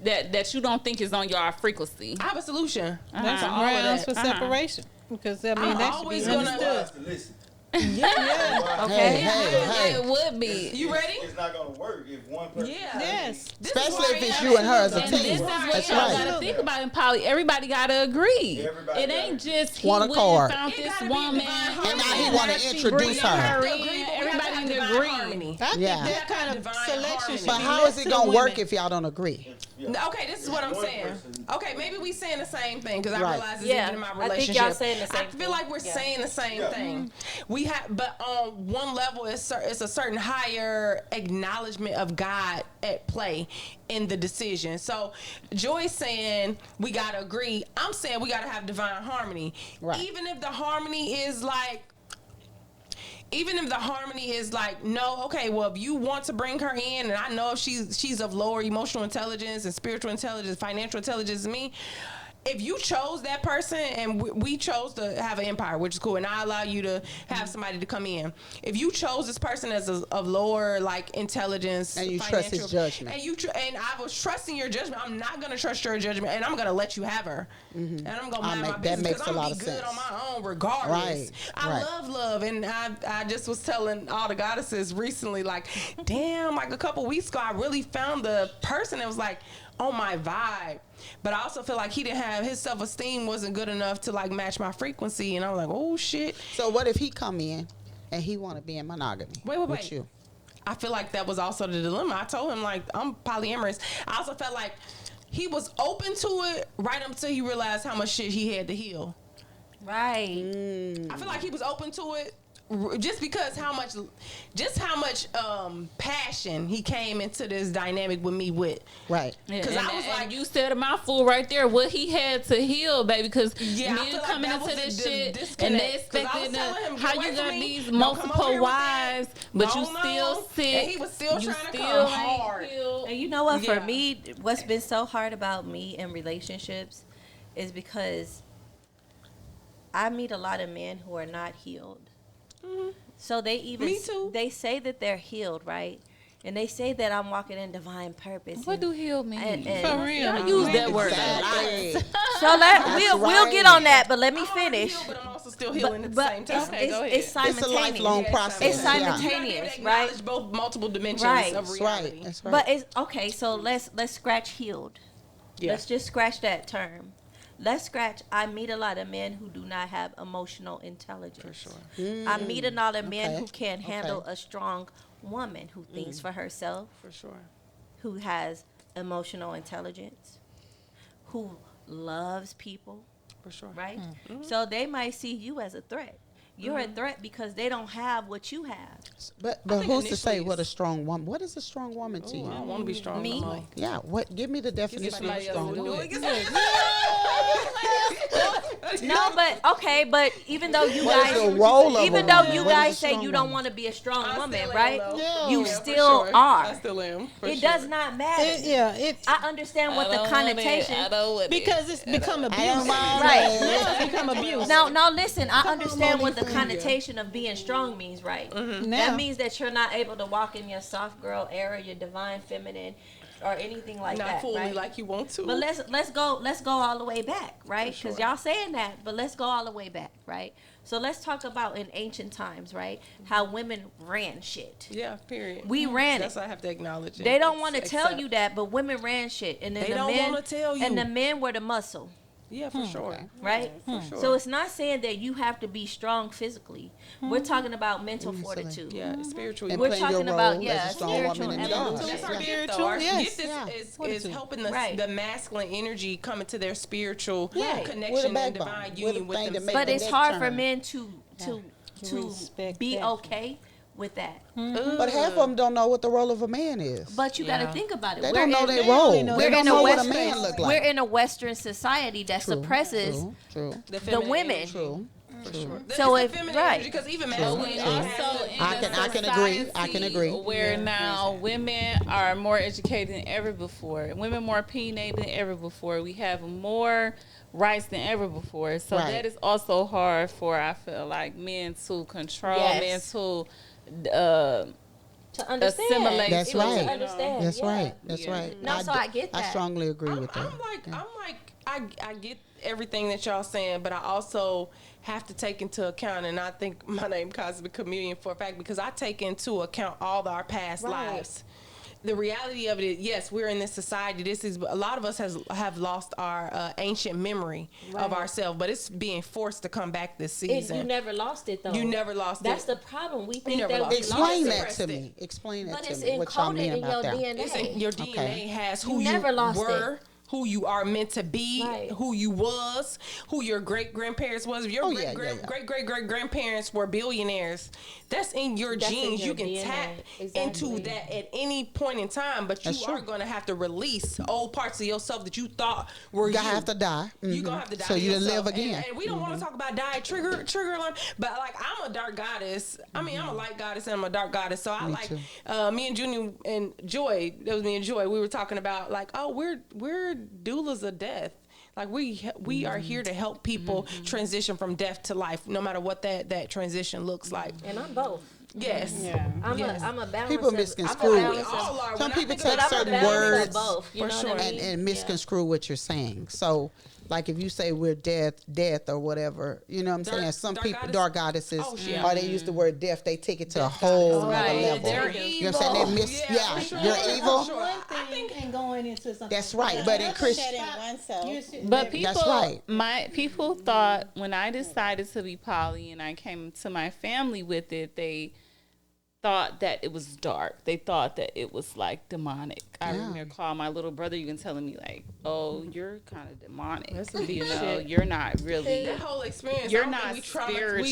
that you don't think is on your frequency. I have a solution. That's For all of grounds that. for separation. Because I mean I'm that should be always gonna- understood. Wise to listen. Hey, hey. It would be. You ready? It's not gonna work if one person. Yeah. Yes. This is Especially where if I it's am. you and her as a And team. this is what That's y'all right. gotta think about in poly. Everybody gotta agree. Everybody It gotta ain't agree. just he One went accord. and found It this gotta be woman, divine harmony. And now he wanna she introduce bringing her. in. Agree, but we have to Everybody have need to divine agree. harmony. I think Yeah. that kind of Divine selection harmony. should But be how left is it to the gonna work women. if y'all don't agree? Okay, this is what I'm One saying. person- Okay, maybe we saying the same thing because I Right. realize it's Yeah, even in my I think relationship. y'all saying the same I feel thing. like we're Yeah. saying the same Yeah. thing. We have, but on one level, it's a certain higher acknowledgement of God at play in the decision. So Joy's saying we gotta agree. I'm saying we gotta have divine harmony. Right. Even if the harmony is like. Even if the harmony is like, no, okay, well, if you want to bring her in, and I know if she's of lower emotional intelligence and spiritual intelligence, financial intelligence than me, if you chose that person and we chose to have an empire, which is cool, and I allow you to have somebody to come in. If you chose this person as of lower like intelligence And you trust his judgment. and I was trusting your judgment, I'm not gonna trust your judgment, and I'm gonna let you have her, and I'm gonna mind my that business makes because a I'm lot gonna of be good sense. on my own regardless. Right, I right. love love, and I just was telling all the goddesses recently, like, damn, like a couple weeks ago, I really found the person that was like on my vibe. But I also feel like he didn't have his self-esteem wasn't good enough to like match my frequency, and I was like, oh shit. So what if he come in and he want to be in monogamy Wait. with you? I feel like that was also the dilemma. I told him like I'm polyamorous. I also felt like he was open to it right until he realized how much shit he had to heal. Right. I feel like he was open to it just because how much passion he came into this dynamic with me with. Right. Because I was like, you said a mouthful right there. What he had to heal, baby, because Yeah, I men feel like coming that into was this the shit and disconnect. they 'Cause I expecting was telling him, how "Get you away got from me. these Don't come over multiple here with wives, that. but you No, still no." sick. And he was still you trying to still come ain't hard. healed. And you know what? For Yeah. me, what's been so hard about me in relationships is because I meet a lot of men who are not healed. So they even Me too. they say that they're healed, right? And they say that I'm walking in divine purpose. What and- do heal mean? and- For real. Y'all use that word. Exactly. So we'll right. get on that, but let me I'm already finish. healed, but I'm also still healing at the But same time. it's, Okay, go ahead. it's It's a simultaneous. lifelong process. It's Yeah. simultaneous. You gotta right? acknowledge both multiple dimensions Right. of That's reality. right. That's right. But it's okay. So let's scratch healed. Yeah. Let's just scratch that term. Let's scratch. I meet a lot of men who do not have emotional intelligence. For sure. I meet a lot of men Okay. who can't handle Okay. a strong woman who thinks for herself, For sure. who has emotional intelligence, who loves people, For sure. right? So they might see you as a threat. You're a threat because they don't have what you have. But think who's to say initially what a it's- strong woman? What is a strong woman to Ooh, I you? don't want to be strong Me? no more. Yeah. What? Give me the definition of a somebody else strong to do woman. it. No, but okay, but even though you What is guys, the role of even a though woman? you What is guys a say strong you don't woman? want to be a strong I woman, still am, right? though. You Yeah, for still sure. are. I still am. For It sure. does not matter. It I understand what I the don't want it. connotation. I don't want it. because it's become abuse. don't want Right. Now it's become abuse. Now, listen. I understand what the Monife. connotation of being strong means, right? Now. That means that you're not able to walk in your soft girl era, your divine feminine, or anything like Not that, fully right? like you want to. But let's go all the way back, right? For Because sure. y'all saying that, but let's go all the way back, right? So let's talk about in ancient times, right? How women ran shit. Yeah, period. We ran That's it. what I have to acknowledge. They don't want to tell you that, but women ran shit, and then They the don't men wanna tell you. and the men were the muscle, Yeah, for sure. right? For sure. So it's not saying that you have to be strong physically. We're talking about mental Mentally. fortitude. Yeah, it's spiritual. And We're playing your talking about, role yeah, as a strong spiritual woman in evolution. God. That's our Yeah. gift, though. Spiritual, Our yes. gift Yeah. is Fortitude. helping Right. the masculine energy come into their spiritual Right. connection With a and backbone. divine With union a with thing that themselves. makes But the it's neck hard for turn. men to Respect be that. okay with that. But half of them don't know what the role of a man is. But you got to think about it. They don't know their role. They don't know what a man look like. We're in a Western society that suppresses the women. True. So it's if right, because even we also I can agree. Where now women are more educated than ever before. Women more opinionated than ever before. We have more rights than ever before. So that is also hard for, I feel like, men to control, men to understand. Assimilate. That's right. To understand. That's right. That's right. No, so I get that. I strongly agree with that. I get everything that y'all saying, but I also have to take into account, and I think my name causes a Khamilion for a fact, because I take into account all our past lives. The reality of it is, yes, we're in this society. This is a lot of us have lost our ancient memory of ourselves, but it's being forced to come back this season. You never lost it though. You never lost That's it. the problem. We think that lost we it. Explain lost that it. to me. Explain that But to it's me. What y'all mean encoded in about your that? DNA. It's in your DNA has who you never lost were. it. Who you are meant to be, Right. who you was, who your great grandparents was. If your great grandparents were billionaires, that's in your genes. in your You can DNA. tap Exactly. into that at any point in time, but you are going to have to release old parts of yourself that you thought were you. You're gonna have to die. You're gonna have to die So to you yourself. live again. And we don't want to talk about die trigger alarm, but like I'm a dark goddess. I mean, I'm a light goddess and I'm a dark goddess. So I me and Junior and Joy. That was me and Joy. We were talking about like, oh, we're doulas of death. Like we are here to help people transition from death to life, no matter what that transition looks like. And I'm both. Yes. Yeah. I'm a balance. People misconstrue it. We all are. Some people But take I'm a certain balance of words both, you know what I mean? and misconstrue what you're saying. So, like if you say we're death or whatever, you know what I'm saying? Some dark people, goddess? dark goddesses, Oh, yeah. or they use the word death, they take it to a whole nother Right. level. They're You know what I'm saying? Yeah, for sure. You're evil. For sure. One thing and going into something. That's right. But in Christian, But people, That's right. my people thought when I decided to be poly and I came to my family with it, they thought that it was dark. They thought that it was like demonic. I remember calling my little brother, even telling me like, "Oh, you're kind of demonic. That's some You deep know, shit. you're not really. That whole experience. You're I don't not think we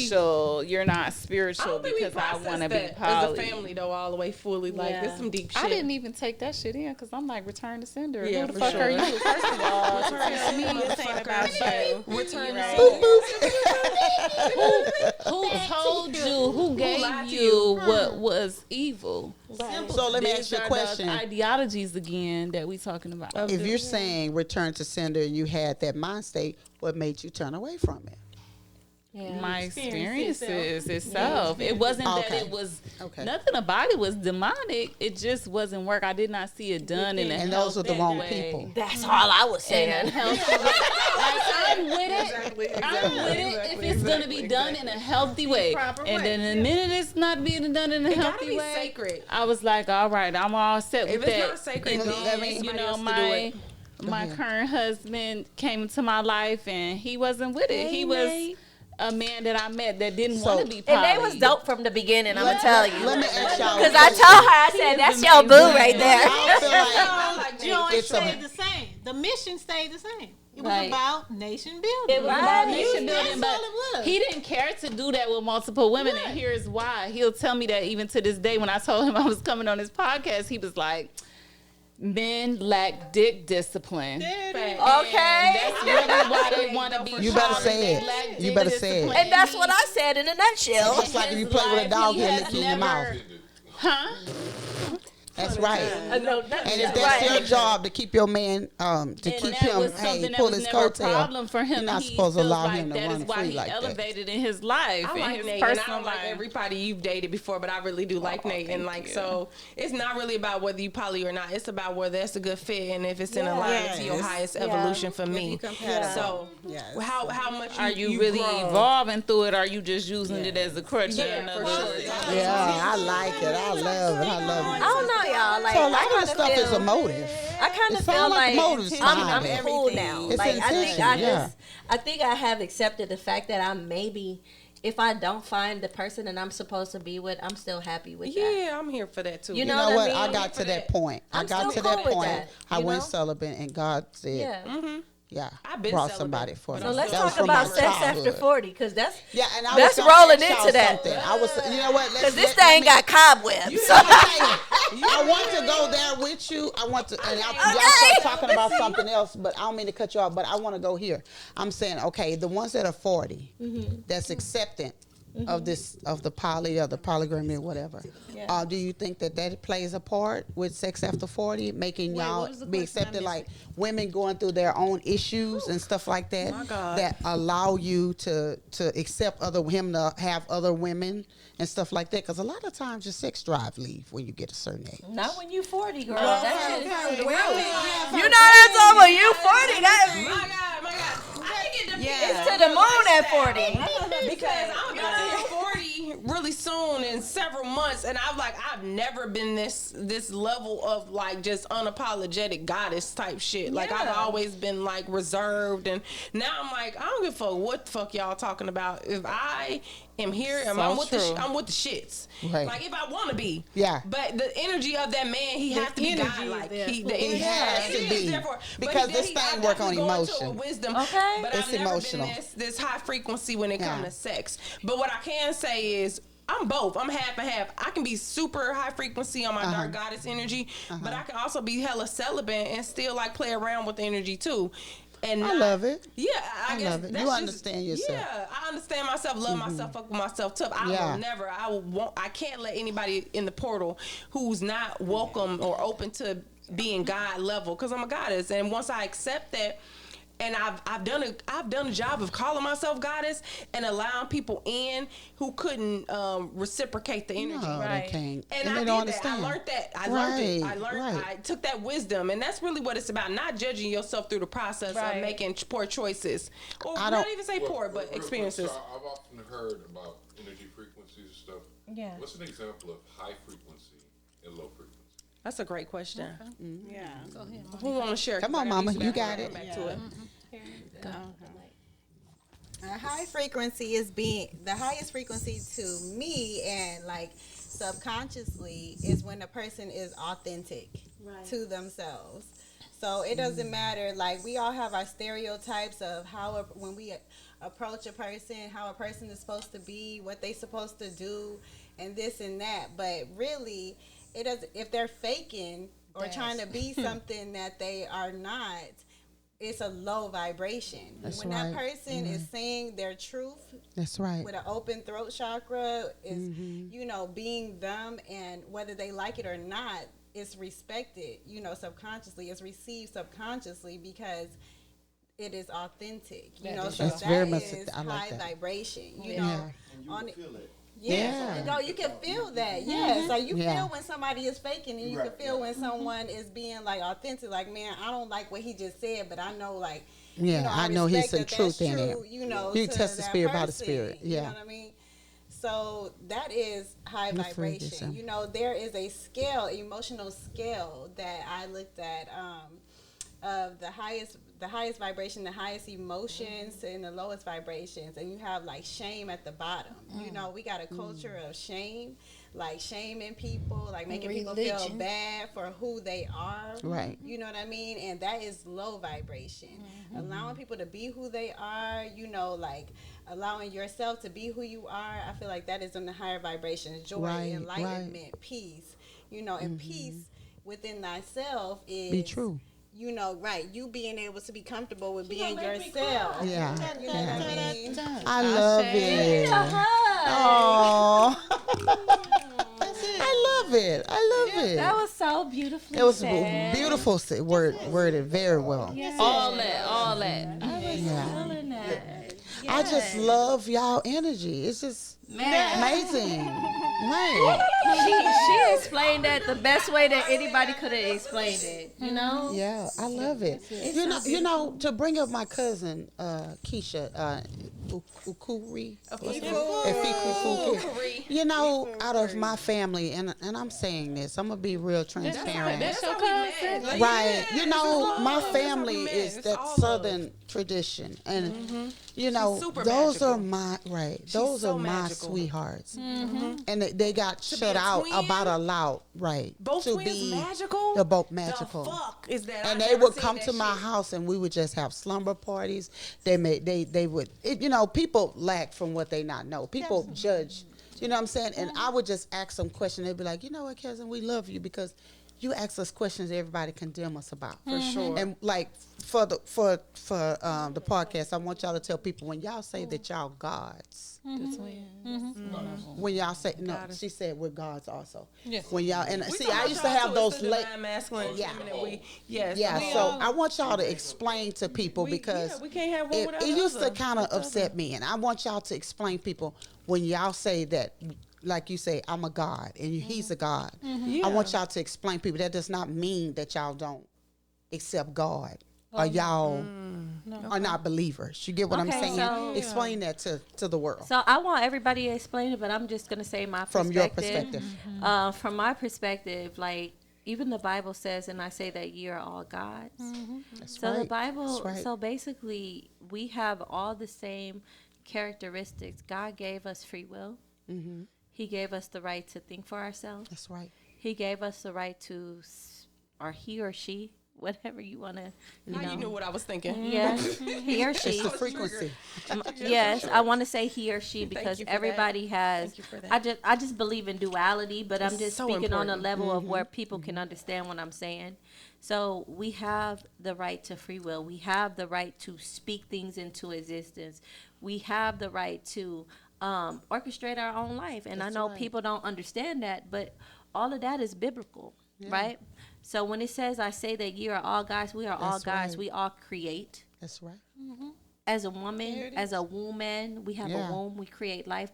spiritual. You're not I spiritual don't think we because I want to be processed that poly." as a family though, all the way fully. Like Yeah. there's some deep shit. I didn't even take that shit in because I'm like, return to sender. Yeah, Who the for fuck sure. are you? First of all, tell me Return who told you, who lied gave to you you? what was evil? so let me ask These you a are question. those ideologies again that we talking about. If you're saying return to sender and you had that mind state, what made you turn away from it? My experiences itself. It wasn't that it was nothing about it was demonic. It just wasn't work. I did not see it done in a And those are the healthy wrong way. people. That's all I was In a saying. healthy way. Like, I'm with it. I'm with it if it's gonna be done in a healthy way. And then the minute it's not being done in a It gotta healthy be way, sacred. I was like, all right, I'm all set If with it's that. not sacred, And don't then, let you somebody know, else to do my it. my current husband came into my life and he wasn't with it. He was a man that I met that didn't want to be poly. And they was dope from the beginning, I'm going to tell you. Let me ask y'all. Because I told her, I said, that's your boo right there. I feel like Joy it's stayed the same. The mission stayed the same. It was Right. about nation building. It was about Right. nation That's building, all but it was. he didn't care to do that with multiple women, and here's why. He'll tell me that even to this day. When I told him I was coming on his podcast, he was like, "Men lack dick discipline." Okay. That's really why they want to be. You better poly. say They it. lack You dick better say it. discipline. And that's what I said in a nutshell. It's like if you play with a dog, he'll lick you in your mouth. Huh? That's right. And And if that's your job to keep your man, to And keep that him, was something that pull was his never a coattail, problem for him. you're not He supposed to feels allow like him to that run is why free he like that. elevated in his life, I in like his Nate, and I personal don't like life. everybody you've dated before, but I really do like Nate, and like so, it's not really about whether you poly or not. It's about whether it's a good fit and if it's in alignment to your highest evolution for me. So, how much Are you really grow. evolving through it? Or are you just using it as a crutch? Yeah, for sure. Yeah, I like it. I love it. I love it. I don't know, y'all. Like, So a lot I of this kinda stuff is feel- a motive. I kind It of sound feel like like motives behind I'm it. cool now. It's Like intention, I think I have accepted the fact that I'm maybe, if I don't find the person that I'm supposed to be with, I'm still happy with that. Yeah, I'm here for that too. You You know know what? what I I mean? got to that point. I I'm got still to that cool with point. that, I you went know? celibate, and God said, Yeah. I've been brought somebody celibate, for me. but So let's That was talk from about my sex childhood. after 40, because that's And I that's was gonna rolling ask y'all into that. something. I was, you know what? Because this thing got cobwebs. I want to go there with you. I want to, and y'all start talking about something else, but I don't mean to cut you off, but I want to go here. I'm saying, okay, the ones that are 40, that's acceptant of the poly or the polygamy or whatever. Do you think that plays a part with sex after 40, making y'all be accepted, like women going through their own issues and stuff like that, that allow you to accept him to have other women and stuff like that? Because a lot of times your sex drive leave when you get a certain age. Not when you 40, girl. That shit is You you know that's all when you 40. My God. I think it depends. It's to the moon at 40. Because I'm gonna turn 40 really soon in several months, and I've never been this level of like just unapologetic goddess type shit. Like I've always been like reserved, and now I'm like, I don't give a fuck what the fuck y'all talking about. If I am here, I'm with the shits. Right. Like if I want to be. Yeah. But the energy of that man, he has to be godlike. He has to be. Because this thing work on emotion. Wisdom. Okay. But It's I've never emotional. been this high frequency when it comes to sex. But what I can say is I'm both. I'm half and half. I can be super high frequency on my dark goddess energy, but I can also be hella celibate and still like play around with the energy too. And I love it. Yeah, I guess love it. that's You just, understand yourself. Yeah, I understand myself, love myself, fuck with myself tough. I can't let anybody in the portal who's not welcome or open to being God level, because I'm a goddess. And once I accept that, and I've done a job of calling myself goddess and allowing people in who couldn't reciprocate the energy. No, they can't. And they I don't did understand. that. I learned that. I learned it. I took that wisdom, and that's really what it's about. Not judging yourself through the process of making poor choices, or not even say poor, but experiences. So I've often heard about energy frequencies and stuff. Yeah. What's an example of high frequency and low frequency? That's a great question. Yeah. Go ahead, Mom. Who want to share? Come on, Mama, you got it. Back to it. A high frequency is the highest frequency to me, and like subconsciously is when a person is authentic to themselves. So it doesn't matter, like we all have our stereotypes of how when we approach a person, how a person is supposed to be, what they supposed to do, and this and that. But really, it does, if they're faking or trying to be something that they are not, it's a low vibration. That's when right. that person is saying their truth, That's right. with an open throat chakra, is being them, and whether they like it or not, it's respected, subconsciously. It's received subconsciously because it is authentic, so That's that very much, is I like high that. vibration, And you can feel it. Yeah. No, you can feel that. Yeah. So you Yeah. feel when somebody is faking, and you can feel when someone is being like authentic. Like, man, I don't like what he just said, but I know, like, I know he's some respect that truth that's in it. true, You to test the that spirit by the person, spirit. You Yeah. know what I mean? So that is high Good for you, vibration. son. There is a scale, emotional scale that I looked at of the highest vibration, the highest emotions, and the lowest vibrations. And you have like shame at the bottom. We got a culture of shame, like shaming people, like making people feel bad for who they are. Right. You know what I mean? And that is low vibration. Allowing people to be who they are, like allowing yourself to be who you are, I feel like that is in the higher vibrations. Joy, enlightenment, peace. And peace within thyself is Be true. You being able to be comfortable with being yourself. Yeah. You know what I mean? I love it. Oh. I love it. I love it. That was so beautifully It was said. beautiful worded very well. All that. I was feeling that. I just love y'all energy. It's just amazing. Man. She explained that the best way that anybody could have explained it. Yeah, I love it. To bring up my cousin, Keisha, Ukuri. Ukuri. You know, out of my family, and I'm saying this, I'm gonna be real transparent. That's your cousin, Right? You know, my love. That's how family we met. is It's that all southern tradition, and you know, super those magical. are my Those so are my magical. sweethearts, and they got shut a out twin? about allowed Both to twins be magical. they're both magical. The fuck is that? And I they never would seen come that to my shit. house, and we would just have slumber parties. They would, you know, people lack from what they not know. People judge, you know what I'm saying? And I would just ask them questions. They'd be like, you know what, cousin, we love you because you ask us questions everybody condemn us about. For sure. And like for the podcast, I want y'all to tell people when y'all say that y'all gods. When y'all say no, she said we're gods also. Yes. When y'all and We see, talk I about used to y'all have too, those it's the late. divine masculine and Yeah. feminine. Yeah. So I want y'all to explain to people because we can't have one without it the used to other. kind of upset me, and I want y'all to explain people when y'all say that, like you say, I'm a god and he's a god. I want y'all to explain people that does not mean that y'all don't accept God or y'all are not believers. You get what I'm Okay, saying? so- Explain that to the world So I want everybody to explain it, but I'm just gonna say my from your perspective. From my perspective, like even the Bible says, and I say that ye are all gods. That's So right. the Bible, That's right. so basically, we have all the same characteristics. God gave us free will. He gave us the right to think for ourselves. That's right. He gave us the right to, or he or she, whatever you want to, How you knew what I was thinking? Yes, he or she. It's the frequency. Yes, I want to say he or she because you for that. everybody has. Thank you for that. I just believe in duality, but I'm It's just so speaking on a important. level of where people can understand what I'm saying. So we have the right to free will. We have the right to speak things into existence. We have the right to orchestrate our own life. And I know people don't understand that, but all of that is biblical, right? So when it says, I say that ye are all gods, we are all That's gods. right. We all create. That's right. As a woman, as a woman, we have a womb. We create life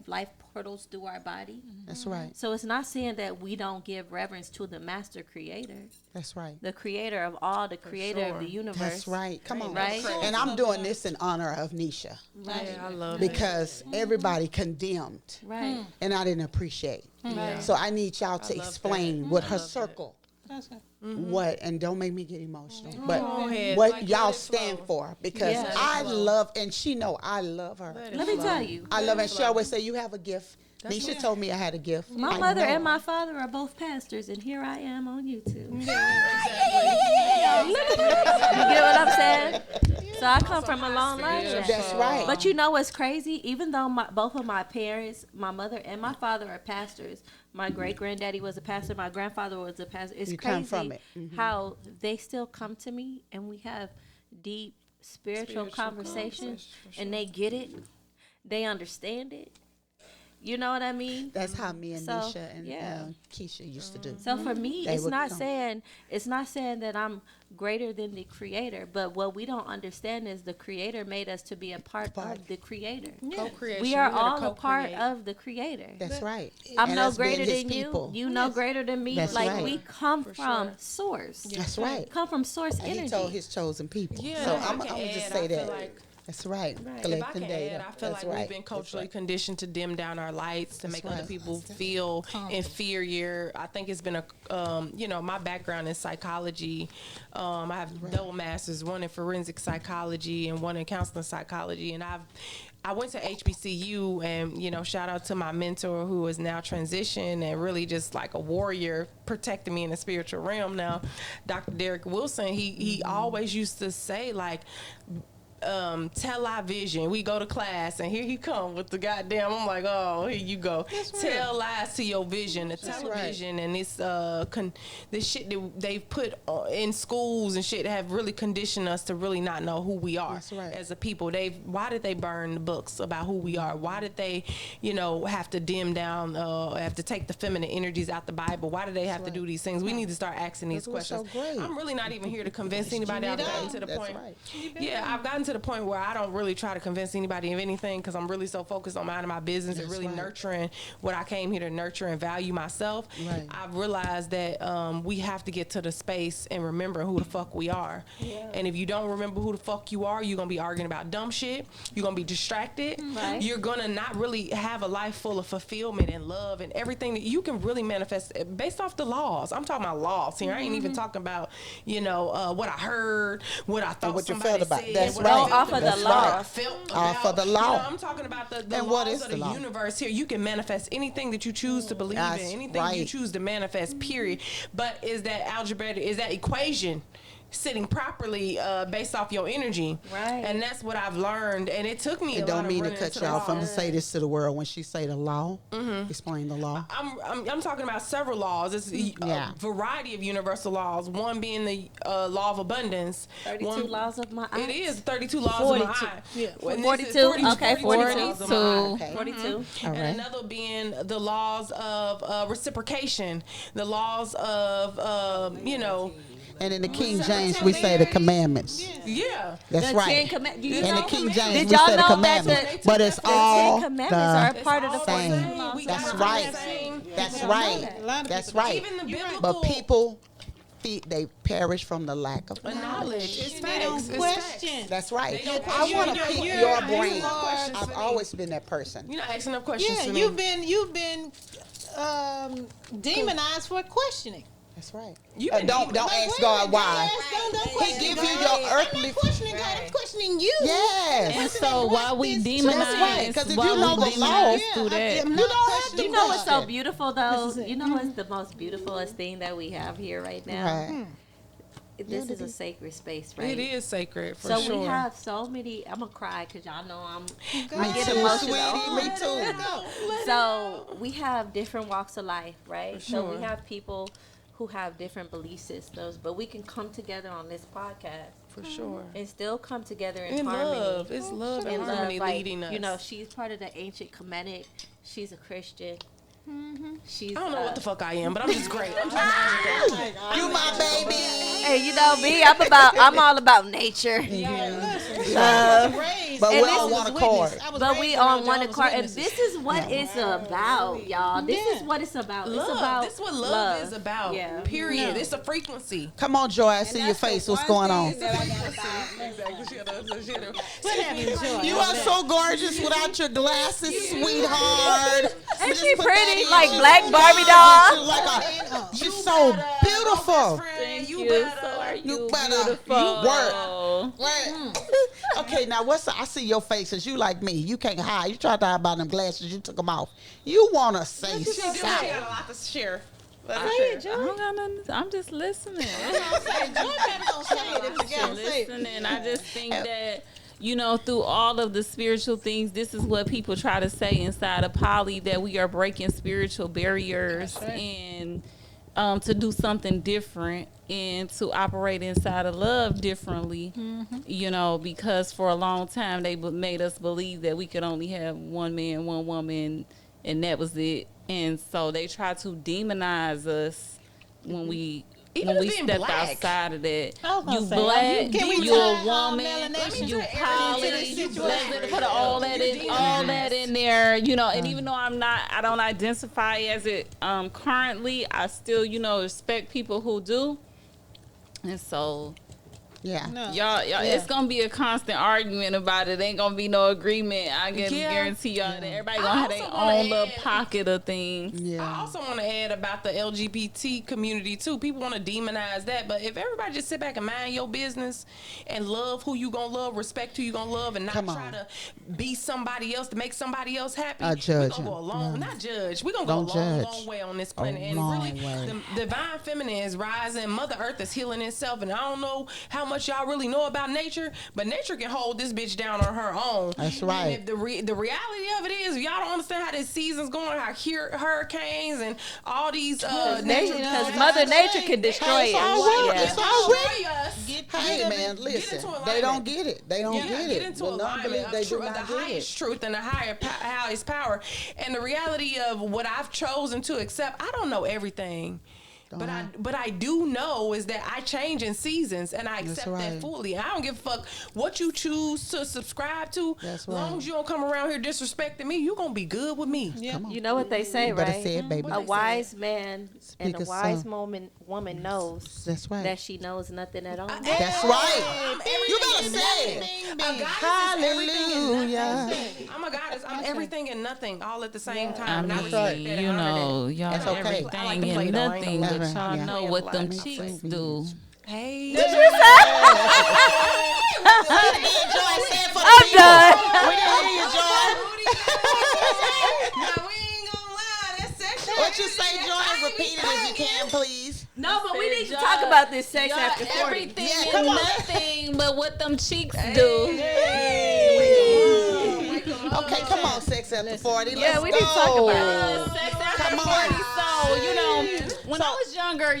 portals through our body. That's right. So it's not saying that we don't give reverence to the master creator, That's right. the creator of all, the creator of the universe. That's right. Come on. Right? And I'm doing this in honor of Nisha Right. I love because everybody condemned Right. and I didn't appreciate. So I need y'all to explain with her circle what, and don't make me get emotional, but ahead. what Like, y'all let it stand flow. for because Yeah. I love, and she know I love her. Let me tell you, I love her. And she always say, you have a gift. Nisha told me I had a gift. my I mother know. and my father are both pastors, and here I am on YouTube. You get what I'm saying? So I come from a long line. That's right. But you know what's crazy? Even though both of my parents, my mother and my father are pastors, my great-granddaddy was a pastor, my grandfather was a pastor. It's You crazy come from it. how they still come to me and we have deep spiritual conversations and they get it. They understand it. You know what I mean? That's how me and So, Nisha and yeah. Keisha used to do. So for me, They it's would not come. saying that I'm greater than the creator, but what we don't understand is the creator made us to be a part of the creator. Co-creation. We are gotta all a part co-create. of the creator. That's right. I'm And no us being greater his than people. you. You no greater than me. That's like right. we come from source. That's right. Come from source And energy. he told his chosen people. Yeah, So if I I'm can gonna just add, say I feel that. like- That's right. If I Collecting can data. add, I feel That's like right. we've been culturally conditioned to dim down our lights, to make other right. people feel inferior. I think it's been my background is psychology. I have double masters, one in forensic psychology and one in counseling psychology. And I went to HBCU and, shout out to my mentor who is now transitioned and really just like a warrior protecting me in the spiritual realm now, Dr. Derek Wilson. He always used to say like, tell our vision. We go to class and here he come with the goddamn, I'm like, oh, here you go. Tell lies to your vision. The television and this this shit that they've put in schools and shit have really conditioned us to really not know who we are as a people. Why did they burn the books about who we are? Why did they, have to dim down, have to take the feminine energies out the Bible? Why do they have to do these things? We need to start asking these questions. so great. I'm really not even here to convince anybody. I've gotten to the point. Yeah, I've gotten to the point where I don't really try to convince anybody of anything because I'm really so focused on minding my business and really nurturing what I came here to nurture and value myself. Right. I've realized that we have to get to the space and remember who the fuck we are. Yeah. And if you don't remember who the fuck you are, you're going to be arguing about dumb shit. You're going to be distracted. Right. You're going to not really have a life full of fulfillment and love and everything that you can really manifest based off the laws. I'm talking about laws here. I ain't even talking about, what I heard, what I thought, what you felt about. Said, that's right. Off of the law. Off of the law. I'm talking about the laws of the universe here. You can manifest anything that you choose to believe in, anything you choose to manifest, period. But is that algebraic, is that equation sitting properly based off your energy? Right. And that's what I've learned. And it took me a lot of running into the law. Don't mean to cut you off. I'm going to say this to the world. When she say the law, explain the law. I'm talking about several laws. It's a variety of universal laws. One being the law of abundance. 32 laws of my eye. It is 32 laws 42. Of my eye. Yeah. 42. Okay, 42. 42. And another being the laws of reciprocation. The laws of, and in the King James, we say the commandments. Yeah. That's right. In the King James, we say the commandments. But it's all the commandments are part of the same. That's right. That's right. That's right. But people, they perish from the lack of knowledge. They don't question. That's right. I want to pick your brain. I've always been that person. You're not asking enough questions to me. You've been demonized for questioning. That's right. Don't ask God why. He give you your earthly. I'm not questioning God. I'm questioning you. Yes. And so while we demonize, because if you know the law, do that. You know what's so beautiful though? You know what's the most beautifulest thing that we have here right now? Right. This is a sacred space, right? It is sacred, for sure. So we have so many. I'm gonna cry because y'all know I get emotional. Me too. So we have different walks of life, right? So we have people who have different belief systems, but we can come together on this podcast. For sure. And still come together in harmony. Love. It's love and harmony leading us. She's part of the ancient Kemetic. She's a Christian. I don't know what the fuck I am, but I'm just great. You my baby. Hey, you know me. I'm all about nature. But we all want a chord. But we on one accord, and this is what it's about, y'all. This is what it's about. Love. It's about this is what love is about. Yeah. Period. No. It's a frequency. Come on, Joy. I see your face. What's going on? You are so gorgeous without your glasses, sweetheart. Ain't she pretty? Like Black Barbie doll. She's so beautiful. Thank you. So are you beautiful. Work. Okay, now I see your faces. You like me. You can't hide. You tried to hide behind them glasses. You took them off. You want to say something. She got a lot to share. I'm just listening. I just think that, through all of the spiritual things, this is what people try to say inside of Poly, that we are breaking spiritual barriers and to do something different and to operate inside of love differently, because for a long time they made us believe that we could only have one man, one woman, and that was it. And so they try to demonize us when we step outside of that. You black, you a woman, you poly, put all that in there, and even though I don't identify as it currently, I still, respect people who do. And so y'all, it's gonna be a constant argument about it. Ain't gonna be no agreement. I can guarantee y'all that everybody gonna have their own little pocket of things. Yeah. I also want to add about the LGBT community too. People want to demonize that, but if everybody just sit back and mind your business and love who you gonna love, respect who you gonna love, and not try to be somebody else to make somebody else happy, we're gonna go a long, not judge. We're gonna go a long way on this planet. And really, the divine feminine is rising. Mother Earth is healing itself, and I don't know how much y'all really know about nature, but nature can hold this bitch down on her own. That's right. And if the reality of it is, if y'all don't understand how this season's going, how hurricanes and all these because Mother Nature can destroy it. Hey man, listen, they don't get it. They don't get it. Get into alignment of the highest truth and the highest power. And the reality of what I've chosen to accept, I don't know everything. But I do know is that I change in seasons, and I accept that fully. I don't give a fuck what you choose to subscribe to. As long as you don't come around here disrespecting me, you gonna be good with me. Yeah. You know what they say, right? Say it, baby. A wise man and a wise woman knows that she knows nothing at all. That's right. You gotta say it. Hallelujah. I'm a goddess. I'm everything and nothing all at the same time. I And I mean, respect that and honor that. y'all That's okay. everything I like to play and though. I ain't nothing, gonna but lie. y'all Yeah. know what them cheeks do. Hey. Did you say? I'm done. We didn't hear you, Joy. Now, we ain't gonna lie. That's sexual. What you say, Joy? Repeat it if you can, please. No, but we need to talk about this sex after 40. Everything Yeah, and come on. nothing but what them cheeks do. Okay, come on, sex after 40. Yeah, we need to talk about it. Sex after Come 40. on. So, when I was younger,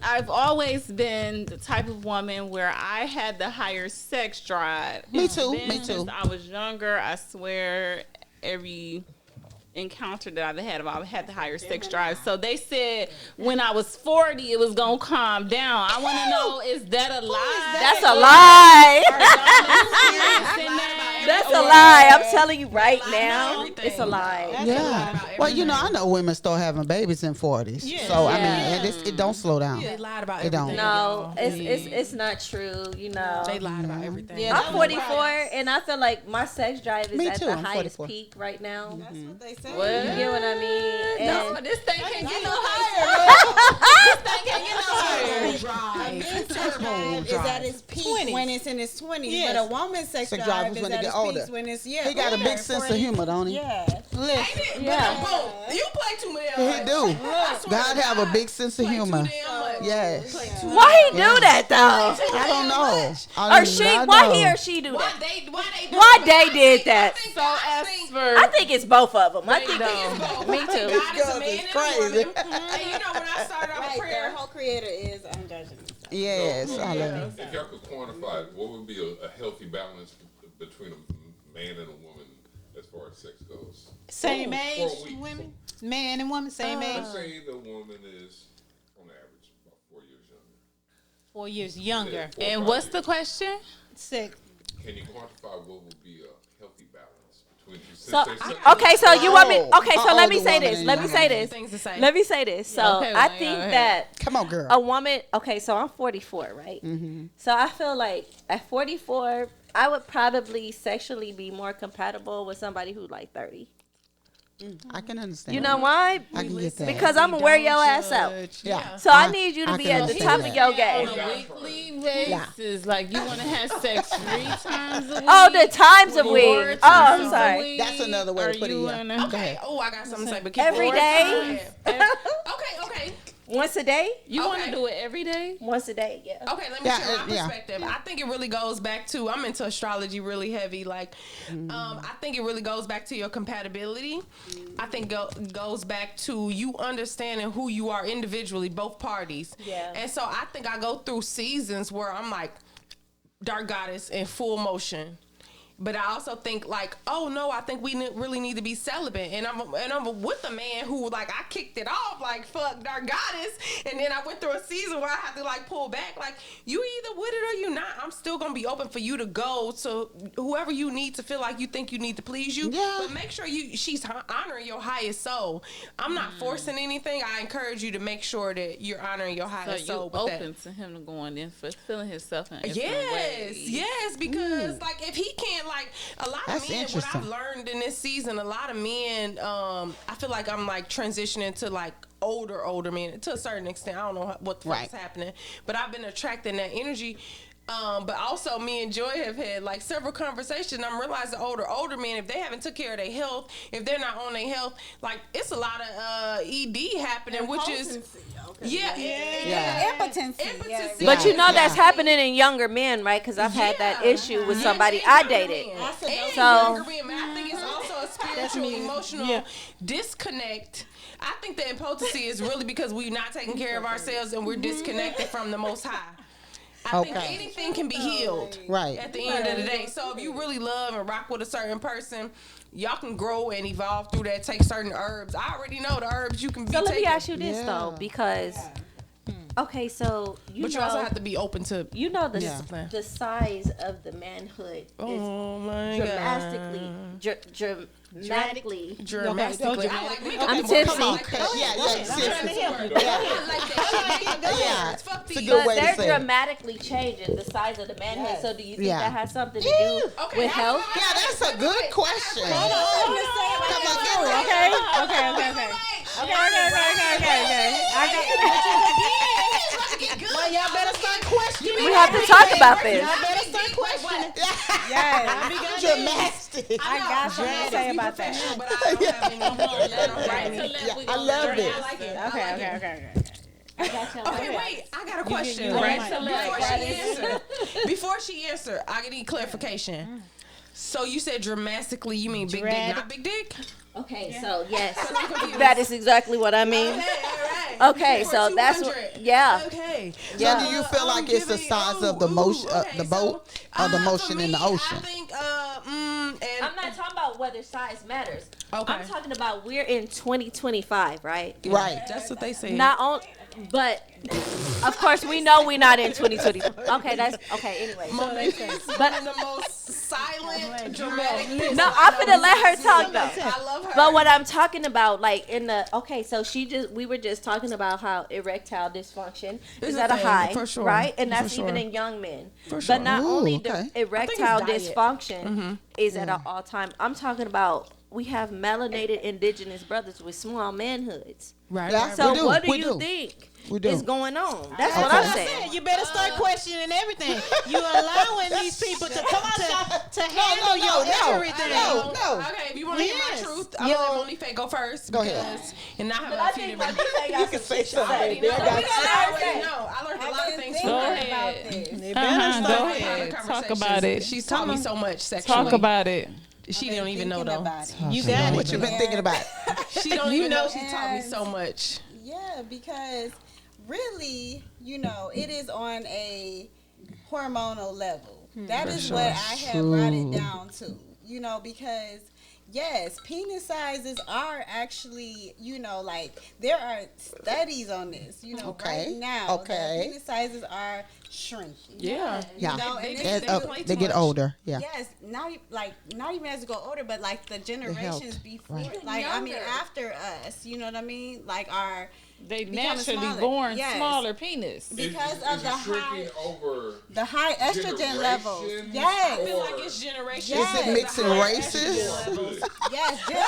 I've always been the type of woman where I had the higher sex drive. Me too. Then Me too. since I was younger, I swear every encounter that I've had the higher sex drive. So they said when I was 40 it was gonna calm down. I want to know, is that a lie? That's a lie. That's a lie. I'm telling you right now, it's a lie. Yeah. Well, I know women start having babies in 40s. So I mean, and it don't slow down. They lied about It don't. everything. No, it's not true. They lied about everything. Yeah, I'm 44 and I feel like my sex drive is Me at too, the I'm highest 44. peak right now. That's what they say. You get what I mean? No, And this thing can't get no higher. This thing can't get no higher. A men's sex drive is at its peak when it's in its 20s, but a woman's sex drive is when at they its get older. peak when it's He got a big sense of humor, don't he? Yeah. Listen. But you play too much. He do. God have a big sense of humor. Yes. why he do that though? I don't know. Or she? Why he or she do that? Why they did that? So as for I think it's both of them. I think me God too. is a man It's and crazy. a woman. And when I started off Right, prayer, their whole creator is unjudging. Yes. I love it. If y'all could quantify it, what would be a healthy balance between a man and a woman as far as sex goes? Same For age, a week. women, man and woman, same age. Let's say the woman is, on average, about 4 years younger. 4 years younger. Yeah, 4 or and 5 what's years. the question? Sick. Can you quantify what would be a healthy balance between you? So Since they said- okay, so you want me? Okay, so An let me older say woman this. and Let me younger say woman. this. things to say. Let me say this. So Okay, I well, think go ahead. that Come on, girl. a woman. Okay, so I'm 44, right? So I feel like at 44, I would probably sexually be more compatible with somebody who's like 30. I can understand. You know why? I can get that. Because I'm gonna wear your ass out. Yeah. So I need you to I be can at the understand top of that. your On game. a weekly basis, like you want to have sex 3 times a week. Oh, the times of 4 week. Oh, I'm times a sorry. week? That's another way to Are put it, you yeah. wanna- Okay. Oh, I got something to say. But keep Every going. day? Okay. Once a day? You want Okay. to do it every day? Once a day, yeah. Okay, let me Yeah, share my yeah. perspective. I think it really goes back to, I'm into astrology really heavy. Like, I think it really goes back to your compatibility. I think goes back to you understanding who you are individually, both parties. Yeah. And so I think I go through seasons where I'm like dark goddess in full motion. But I also think like, oh no, I think we really need to be celibate, and I'm with a man who like I kicked it off like fuck dark goddess, and then I went through a season where I had to like pull back. Like you either with it or you not. I'm still gonna be open for you to go to whoever you need to feel like you think you need to please you. Yeah. But make sure she's honoring your highest soul. I'm not forcing anything. I encourage you to make sure that you're honoring your So highest you soul. With open to him going in for feeling himself in different Yes, ways. yes, because like if he can't like a lot That's of men, what interesting. I've learned in this season, a lot of men, I feel like I'm like transitioning to like older men to a certain extent. I don't know what the fuck's happening, but I've been attracting that energy. But also me and Joy have had like several conversations. I'm realizing older men, if they haven't took care of their health, if they're not on their health, like it's a lot of ED happening, which is Impotency. impotency. But you know that's happening in younger men, right? Because I've had that issue with somebody I dated. And So- younger men. I think it's also a spiritual, emotional disconnect. I think the impotency is really because we're not taking care of ourselves and we're disconnected from the Most High. I think anything can be healed Right. at the end of the day. So if you really love and rock with a certain person, y'all can grow and evolve through that. Take certain herbs. I already know the herbs you can be So let me taking. ask you this though, because okay, so But you also have to be open to. you know the discipline. the size of the manhood is Oh my dramatically dramatically. Dramatically. I like me. I'm Okay, tipsy. come on, Kells. Yeah, tipsy. I like that. Yeah, Fuck it's a these. good But way to they're say it. dramatically changing the size of the manhood. So do you think Yeah. that has something to do with health? Yeah, that's a good question. Come on, Okay. Well, y'all better start questioning. We have to talk about this. Y'all better start questioning. Yes. Dramatic. I got something to say about that. But I don't have any. I love it. I like it. Okay. Okay, wait. I got a question. you Right? right. Before she answer, I need clarification. So you said dramatically, you mean big dick, not big dick? Okay, so yes, that is exactly what I mean. All right. Okay, so that's what. 200. Yeah. Okay. So do you feel like it's the size of the motion, the boat, or the motion in the ocean? I think, I'm not talking about whether size matters. Okay. I'm talking about we're in 2025, right? Right. That's what they say. Not on, but of course we know we're not in 2020. Okay, that's okay. Anyway, But the most silent, dramatic. no, I'm gonna let her talk though. I love her. But what I'm talking about, like in the so we were just talking about how erectile dysfunction It's is a at a thing, high, for sure. right? And For that's sure. even in young men. For sure. But not Ooh, only okay. the erectile diet. dysfunction is at an all time. I'm talking about we have melanated indigenous brothers with small manhoods. Right. Yeah. So We do, what do we you do. think We do. is going on? That's what Okay. I'm saying. You better start questioning everything. You allowing these people to handle your everything. No. Okay, if you want to hear my Yes. truth, I'm going to let Monife go first. Go ahead. because- And not have But my I feet think in what you say You got can some say shit to something. say. Baby. I got you. I already know. I learned a lot of things from Go her. ahead. They Go ahead. Talk about it. She's taught me so much sexually. Talk about it. She don't even know though. You got What it. you been thinking about? She don't even know. She taught me so much. Yeah, because really, it is on a hormonal level. That is what I have brought it down to. Because yes, penis sizes are actually, like there are studies on this. Right now, that penis sizes are shrinking. Yeah. Yeah. They They get older. Yeah. Yes, not even as we go older, but like the generations health, before, right. like I mean after us, you know what I mean? Like our They becoming naturally smaller. born Yes. smaller penis. because Is of it the shrinking over high estrogen levels. generations? Yes, I feel like it's generations. Yes. Is it mixing races? yes, generations.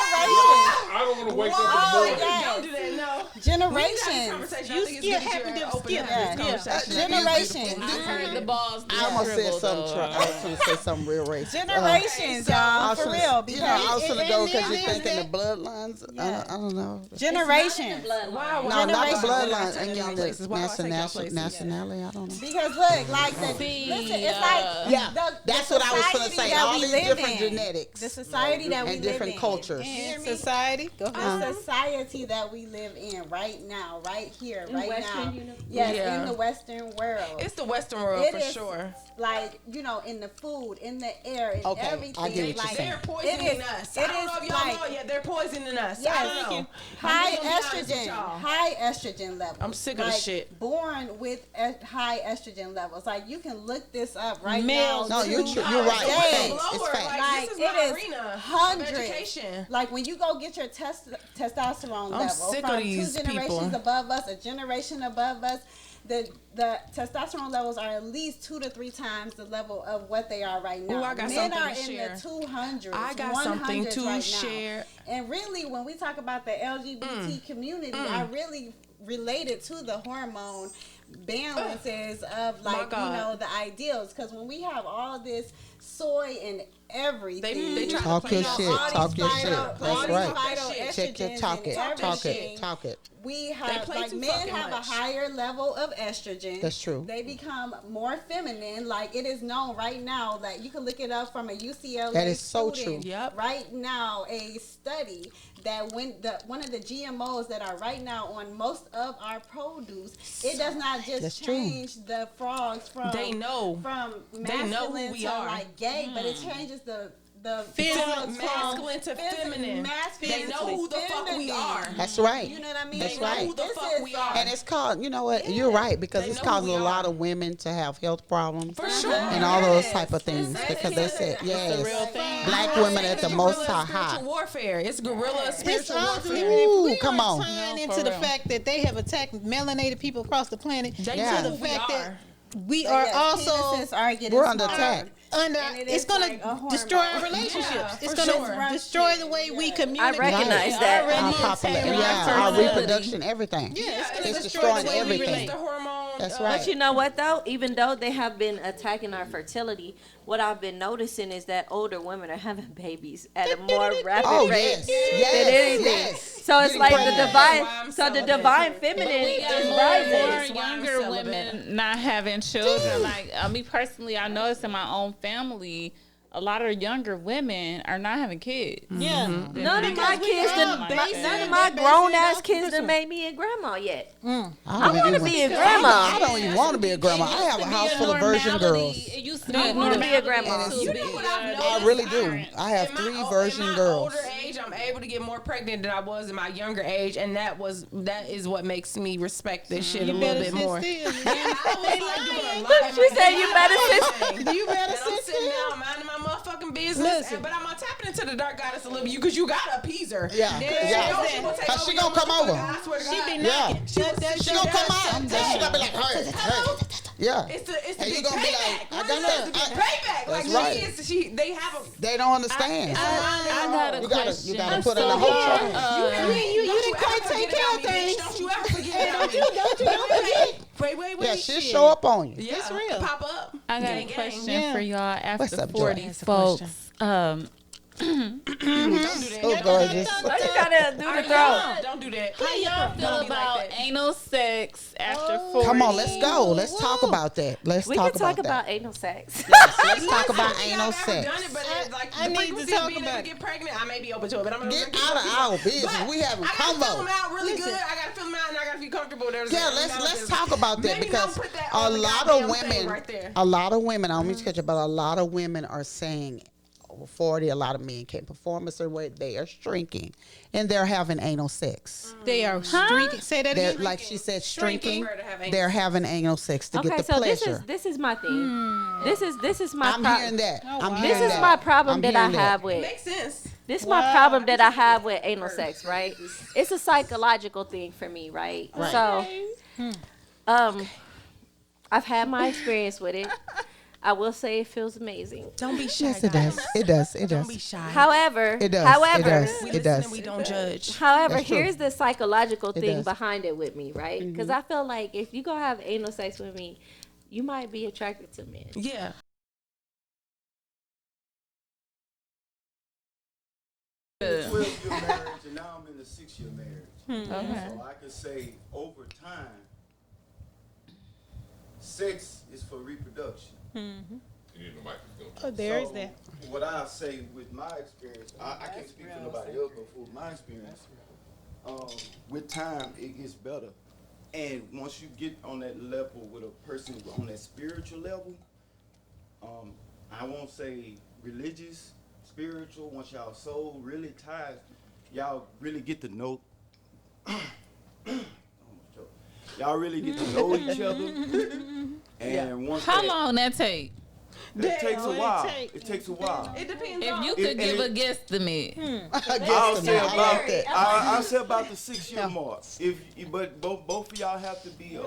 I don't want to wake up in the morning. yes. Don't do that, no. Generations. You skip happen to skip Yeah. this conversation. Generations. I heard the balls. I almost said something. I was going to say something real racist. Generations, y'all, for real. Because I was going to go because it- you're it- thinking the bloodlines. I don't know. generations. Wow. No, not the Generations. bloodlines. I Why mean do I take y'all the places? Why do I take y'all places? nationality. I don't know. Because look, like listen, it's like Yeah, the that's what I was going to society say. that All we these live different in. genetics The society that we and live different in. cultures. You hear And me? society. Go ahead. The society that we live in right now, right here, In right Western now. Union? Yes, Yeah. in the Western world. It's the Western world It for is sure. like, in the food, in the air, in Okay, I everything. get what you're like, saying. They're poisoning us. I don't know if y'all know yet. They're poisoning us. I don't know. High I'm just gonna be honest with estrogen, y'all. high estrogen levels. I'm sick of the shit. Born with high estrogen levels. Like you can look this up right Males now. No, you're too. true. You're right. Yes. It's facts. It's Lower, facts. like, this is Like, my it is arena of hundreds. education. Like when you go get your testosterone I'm level sick from of these 2 generations people. above us, a generation above us, the testosterone levels are at least 2 to 3 times the level of what they are right now. Ooh, I got Men something are to in share. the 200s. I got something 100s to right now. share. And really, when we talk about the LGBT community, I really relate it to the hormone balances of like the ideals, because when we have all this soy and everything, They try Talk to play your all shit. these Talk your shit. all That's these right. phytoestrogens Check your and talk it. Talk everything. it. Talk it. we have play like too men fucking have much. a higher level of estrogen. That's true. They become more feminine. Like it is known right now that you can look it up from a UCLA That is so student. true. Yep. Right now, a study that when one of the GMOs that are right now on most of our produce, it does not just That's true. change the frogs from They know. from They know who masculine we to are. like gay, but it changes the the masculine to feminine. They know who the fuck we are. That's right. You know what I mean? That's They know right. who the fuck we are. And it's called, you know what? You're right, because They it's know who causing we a lot are. of women to have health problems For sure. and all those type of things It's- because they said, it's yes, a real thing. black women at the It's most guerrilla are spiritual hot. warfare. It's guerrilla It's spiritual ugly. warfare. Ooh, We come are on. tying No, into for the real. fact that they have attacked melanated people across the planet. They Yeah. know To who the fact we that are. we are also penises are getting We're under smaller. attack. under. And it It's is going like a to hormone. destroy our relationships. Yeah, It's for going to sure. destroy the way we communicate. recognize Right. that. Our reproduction, everything. Yeah, it's going It's to destroy the destroying way we everything. relate. The hormone. That's right. But you know what though? Even though they have been attacking our fertility, what I've been noticing is that older women are having babies at a more rapid Oh, rate yes. than anything. Yes. So it's Getting like pregnant. the divine. Why I'm So the celebrating. divine feminine We got is more rising. and more That's why I'm younger celibate. women not having children. Like me personally, I noticed in my own family, a lot of younger women are not having kids. Yeah. None of my kids, none of my grown ass kids done made me a grandma yet. I want to be a grandma. I don't even want to be a grandma. I have a house full of virgin girls. It used to be I wanna be a grandma. You know what I've I noticed? really do. I have In 3 my virgin girls. older age, I'm able to get more pregnant than I was in my younger age, and that is what makes me respect this shit a little bit more. Look, she said you better sit. You better sit sitting down, minding my motherfucking business. But I'm tapping into the dark goddess a little bit because you gotta appease her. Yeah, yeah. Cause she gonna come over. I swear to God. She be Yeah. knocking. She gonna come out. And she gonna be like, hey. Yeah. It's the And big you gonna be payback. like, I got that. It's the big payback. Like That's right. they have a. They don't understand. I got a You question. gotta put in the whole truck. You didn't quite take care of things. Don't you ever forget about me. Wait. Yeah, she'll show up on you. Yeah, It's real. Pop up. I got Gang, a gang. question Yeah. for y'all What's after up, Joy? 40 Ask the folks. Don't do So that. gorgeous. Why you gotta do the throw? Don't do that. How y'all feel Don't be like about that. anal sex after 40? Come on, let's go. Let's talk about that. Let's We talk can talk about about that. anal sex. Let's talk about anal I've sex. never done it, but it's like I the need to frequency talk of being able about to it. get pregnant, I may be open to it, but I'm gonna Get out of our business. We having I gotta fill them convo. out really good. I gotta fill them out, and I gotta feel comfortable. Yeah, let's talk about that Maybe because don't put that a on the lot goddamn of thing women, right there. a lot of women. I don't mean to catch you, but a lot of women are saying over 40. A lot of men can't perform a certain way. They are shrinking, and they're having anal sex. They are streaking. Say that They're again. like she said, shrinking. Prefer to have anal They're having anal sex to Okay, get the so pleasure. this is my thing. This is my I'm problem. hearing that. I'm wow. hearing This is that. my problem I'm that I hearing have with. Makes sense. This is my problem that I have with anal sex, right? It's a psychological thing for me, right? So, I've had my experience with it. I will say it feels amazing. Don't be shy. Yes, it does. It does. It Don't does. be shy. However, It does. however, It does. We It listen does. and we don't judge. However, That's true. here's the psychological It thing does. behind it with me, right? Because I feel like if you gonna have anal sex with me, you might be attracted to men. Yeah. 12-year marriage, and now I'm in a 6-year marriage. So I could say over time, sex is for reproduction. You need the microphone. Oh, there is So, that. What I say with my experience, I can't speak for nobody else, but for my experience, with time it gets better. And once you get on that level with a person on that spiritual level, I won't say religious, spiritual, once y'all soul really ties, y'all really get to know y'all really get to know each other. And once How that- long that take? it takes a while. take? It takes a while. It depends If on. you could and give a it- guesstimate. I'll say I like about that. I'll say about the 6-year mark. But both of y'all have to be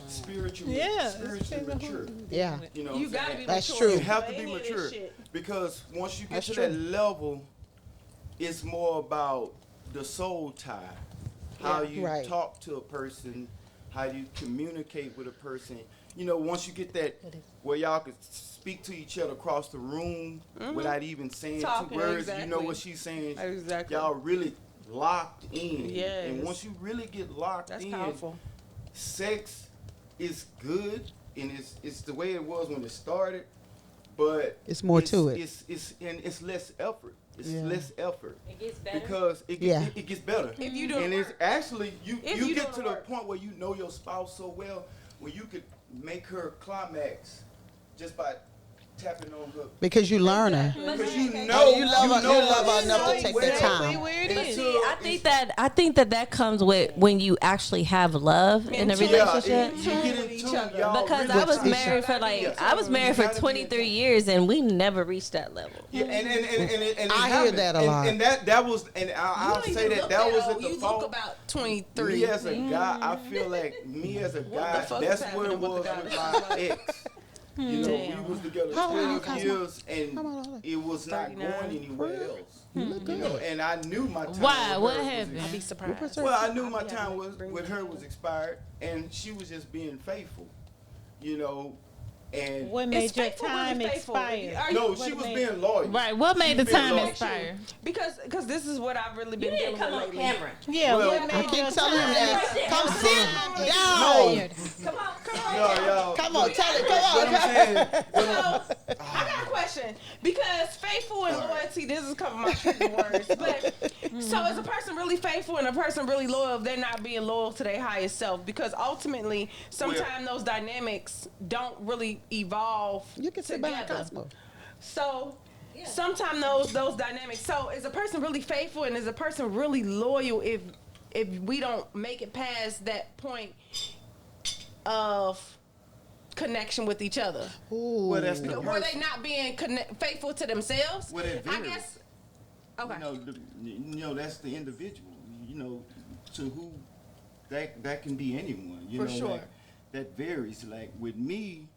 spiritually mature. Yeah. You know, You what I'm gotta saying? be That's mature. true. You have to be Any of this mature shit. because once you get That's to true. that level, it's more about the soul tie, how you Right. talk to a person, how you communicate with a person. You know, once you get that where y'all could speak to each other across the room without even saying Talking, two words, you know exactly. what she's saying. Exactly. Y'all really locked in. Yes. And once you really get locked That's in, powerful. sex is good, and it's the way it was when it started, but It's more to it. It's less effort. It's Yeah. less effort It gets better. because it gets better. If you do and the it's work. actually you If you get do to the the work. point where you know your spouse so well, where you could make her climax just by tapping on her. Because you learn her. Because you Oh, know you love her enough to take the time. But see, I think that comes with when you actually have love in a relationship. You get into y'all Because really I was into- married for I was married for 23 years and we never reached that level. Yeah, and I hear that a lot. And that was, and I'll say that wasn't the You fault. look about 23. Me as a guy, I feel like me as a guy, fuck that's is where it happening with was the with guy? my ex. You know, Damn. we was together How old are you, 12 years, and it was not 39. going anywhere else. You look You know, good. and I knew my time. Why? with What her was happened? I'd be surprised. Well, I knew my time with her was expired, and she was just being faithful. You know, and What made your time expire? no, she was being loyal. Right. What made the She was being time loyal. expire? Because this is what I've really been dealing with lately. Yeah, Well, what I made keep your telling him time that. Come sit expired? down. Yo, Come on, tell it. what Come I'm saying, So, I got a question. Because faithful and loyalty, this is coming my trigger words. But so is a person really faithful and a person really loyal if they're not being loyal to their highest self? Because ultimately, sometimes those dynamics don't really evolve You can sit behind together. Cosmo. So sometimes those dynamics. So is a person really faithful and is a person really loyal if we don't make it past that point of connection with each other? well, that's the Were they person. not being faithful to themselves? Well, it I varies. guess. Okay. You know, that's the individual. You know, to who that can be anyone. You For know, sure. that varies. Like with me,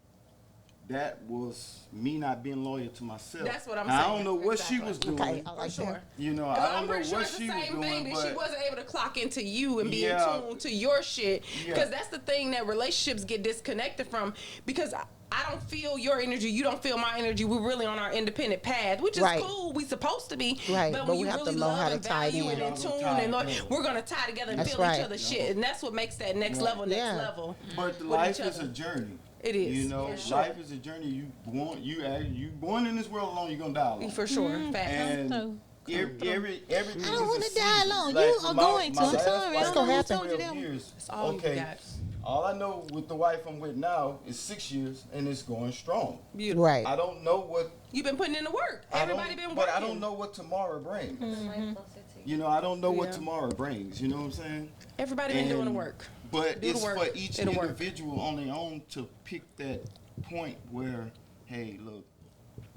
that was me not being loyal to myself. That's what I'm Now, saying. I don't know what she Exactly. was doing. Okay, I like Sure. that. You know, Because I don't I'm know pretty sure what it's the she was same thing doing, that she but wasn't able to clock into you and be Yeah. in tune to your shit. Yeah. Because that's the thing that relationships get disconnected from. Because I don't feel your energy, you don't feel my energy. We're really on our independent path, which is Right. cool. We supposed to be. Right, But but when we you have to really know love how to and tie it value in. and in Y'all tune gonna tie and it in. we're gonna tie together and That's feel right. each other's shit, and that's what makes that next Yeah. level, next Yeah. level. But with life each is a other. journey. It is. You know, For sure. life is a journey. You born in this world alone. You're gonna die alone. For sure. Facts. And So, everything. I don't want is to a die season. alone. Like, You for are my- going to. my I'm last sorry. wife, I don't know gonna who happen. told you 12 that. years. That's all you Okay. got. All I know with the wife I'm with now is 6 years, and it's going strong. Beautiful. Right. I don't know what. You've been putting in the work. Everybody been working. But I don't know what tomorrow brings. You know, I don't know what Yeah. tomorrow brings. You know what I'm saying? Everybody been doing the And- work. But Do the it's work. for each It'll work. individual on their own to pick that point where, hey, look,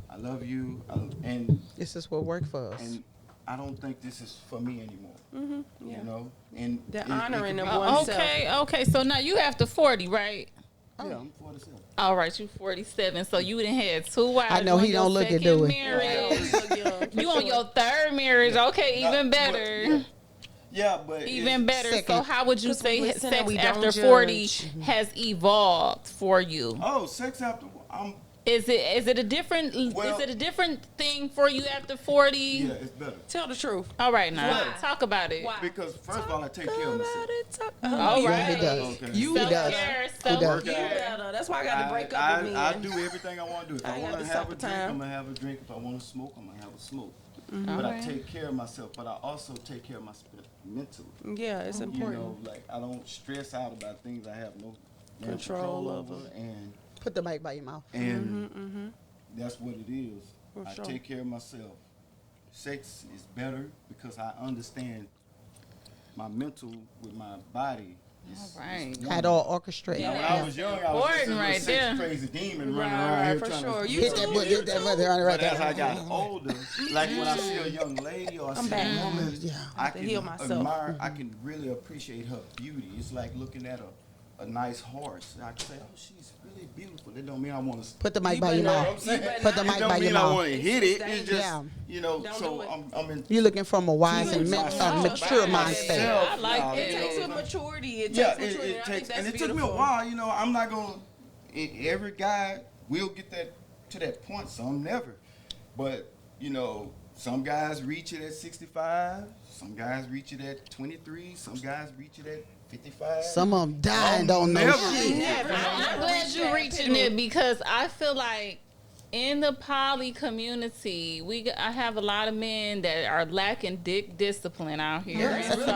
I love you, and This is what worked for us. I don't think this is for me anymore. Yeah. You know, and The it honoring could of be- oneself. Okay. So now you after 40, right? Yeah, I'm 47. All right, you 47. So you done had 2 wives. I know you he on don't your look it, second do he? marriage. You on your 3rd marriage. Okay, even better. Yeah, but Even better. So Second. how would you 'Cause say we listen and sex we don't after judge. 40 has evolved for you? Oh, sex after Is it a different Well- is it a different thing for you after 40? yeah, it's better. Tell the truth. All right, now Why? talk about it. Why? Because first of all, I take care of myself. All Yeah, right. he does. Okay. You He does. Self-care, does. self-care. better. That's why I got to break up with me. I do everything I want to do. If I I ain't want got to to have stop a the drink, time. I'm gonna have a drink. If I want to smoke, I'm gonna have a smoke. But Alright. I take care of myself. But I also take care of my spirit mentally. Yeah, it's You important. know, like I don't stress out about things I have no Control over. and Put the mic by your mouth. that's what it is. For I sure. take care of myself. Sex is better because I understand my mental with my body. Is Alright. one. Had all orchestrated. Now, when I was young, I was just a Important little right sex there. crazy demon running Right, around here for trying sure. to You Hit that butt, hit that mother right But there. as I got older, like when I see a young lady or I see back. a woman, Yeah. I to can heal myself. admire, I can really appreciate her beauty. It's like looking at a nice horse. I can say, oh, she's really beautiful. That don't mean I want to. Put the mic You by your better You know what I'm mouth. saying? Put the It mic don't by your mean I mouth. want to hit it. It's It's just, Yeah. you know, Don't so do it. I'm in. You're looking from a wise and myself. mature mind state. Myself. I like Nah, it. It you takes know, a maturity. It Yeah, takes maturity. it I think takes, that's and it beautiful. took me a while. You know, I'm not gonna. Every guy will get to that point. Some never, but you know, some guys reach it at 65. Some guys reach it at 23. Some guys reach it at 55. Some of them die and don't know Never. shit. I'm glad you're reaching it because I feel like in the poly community, I have a lot of men that are lacking dick discipline out here. And so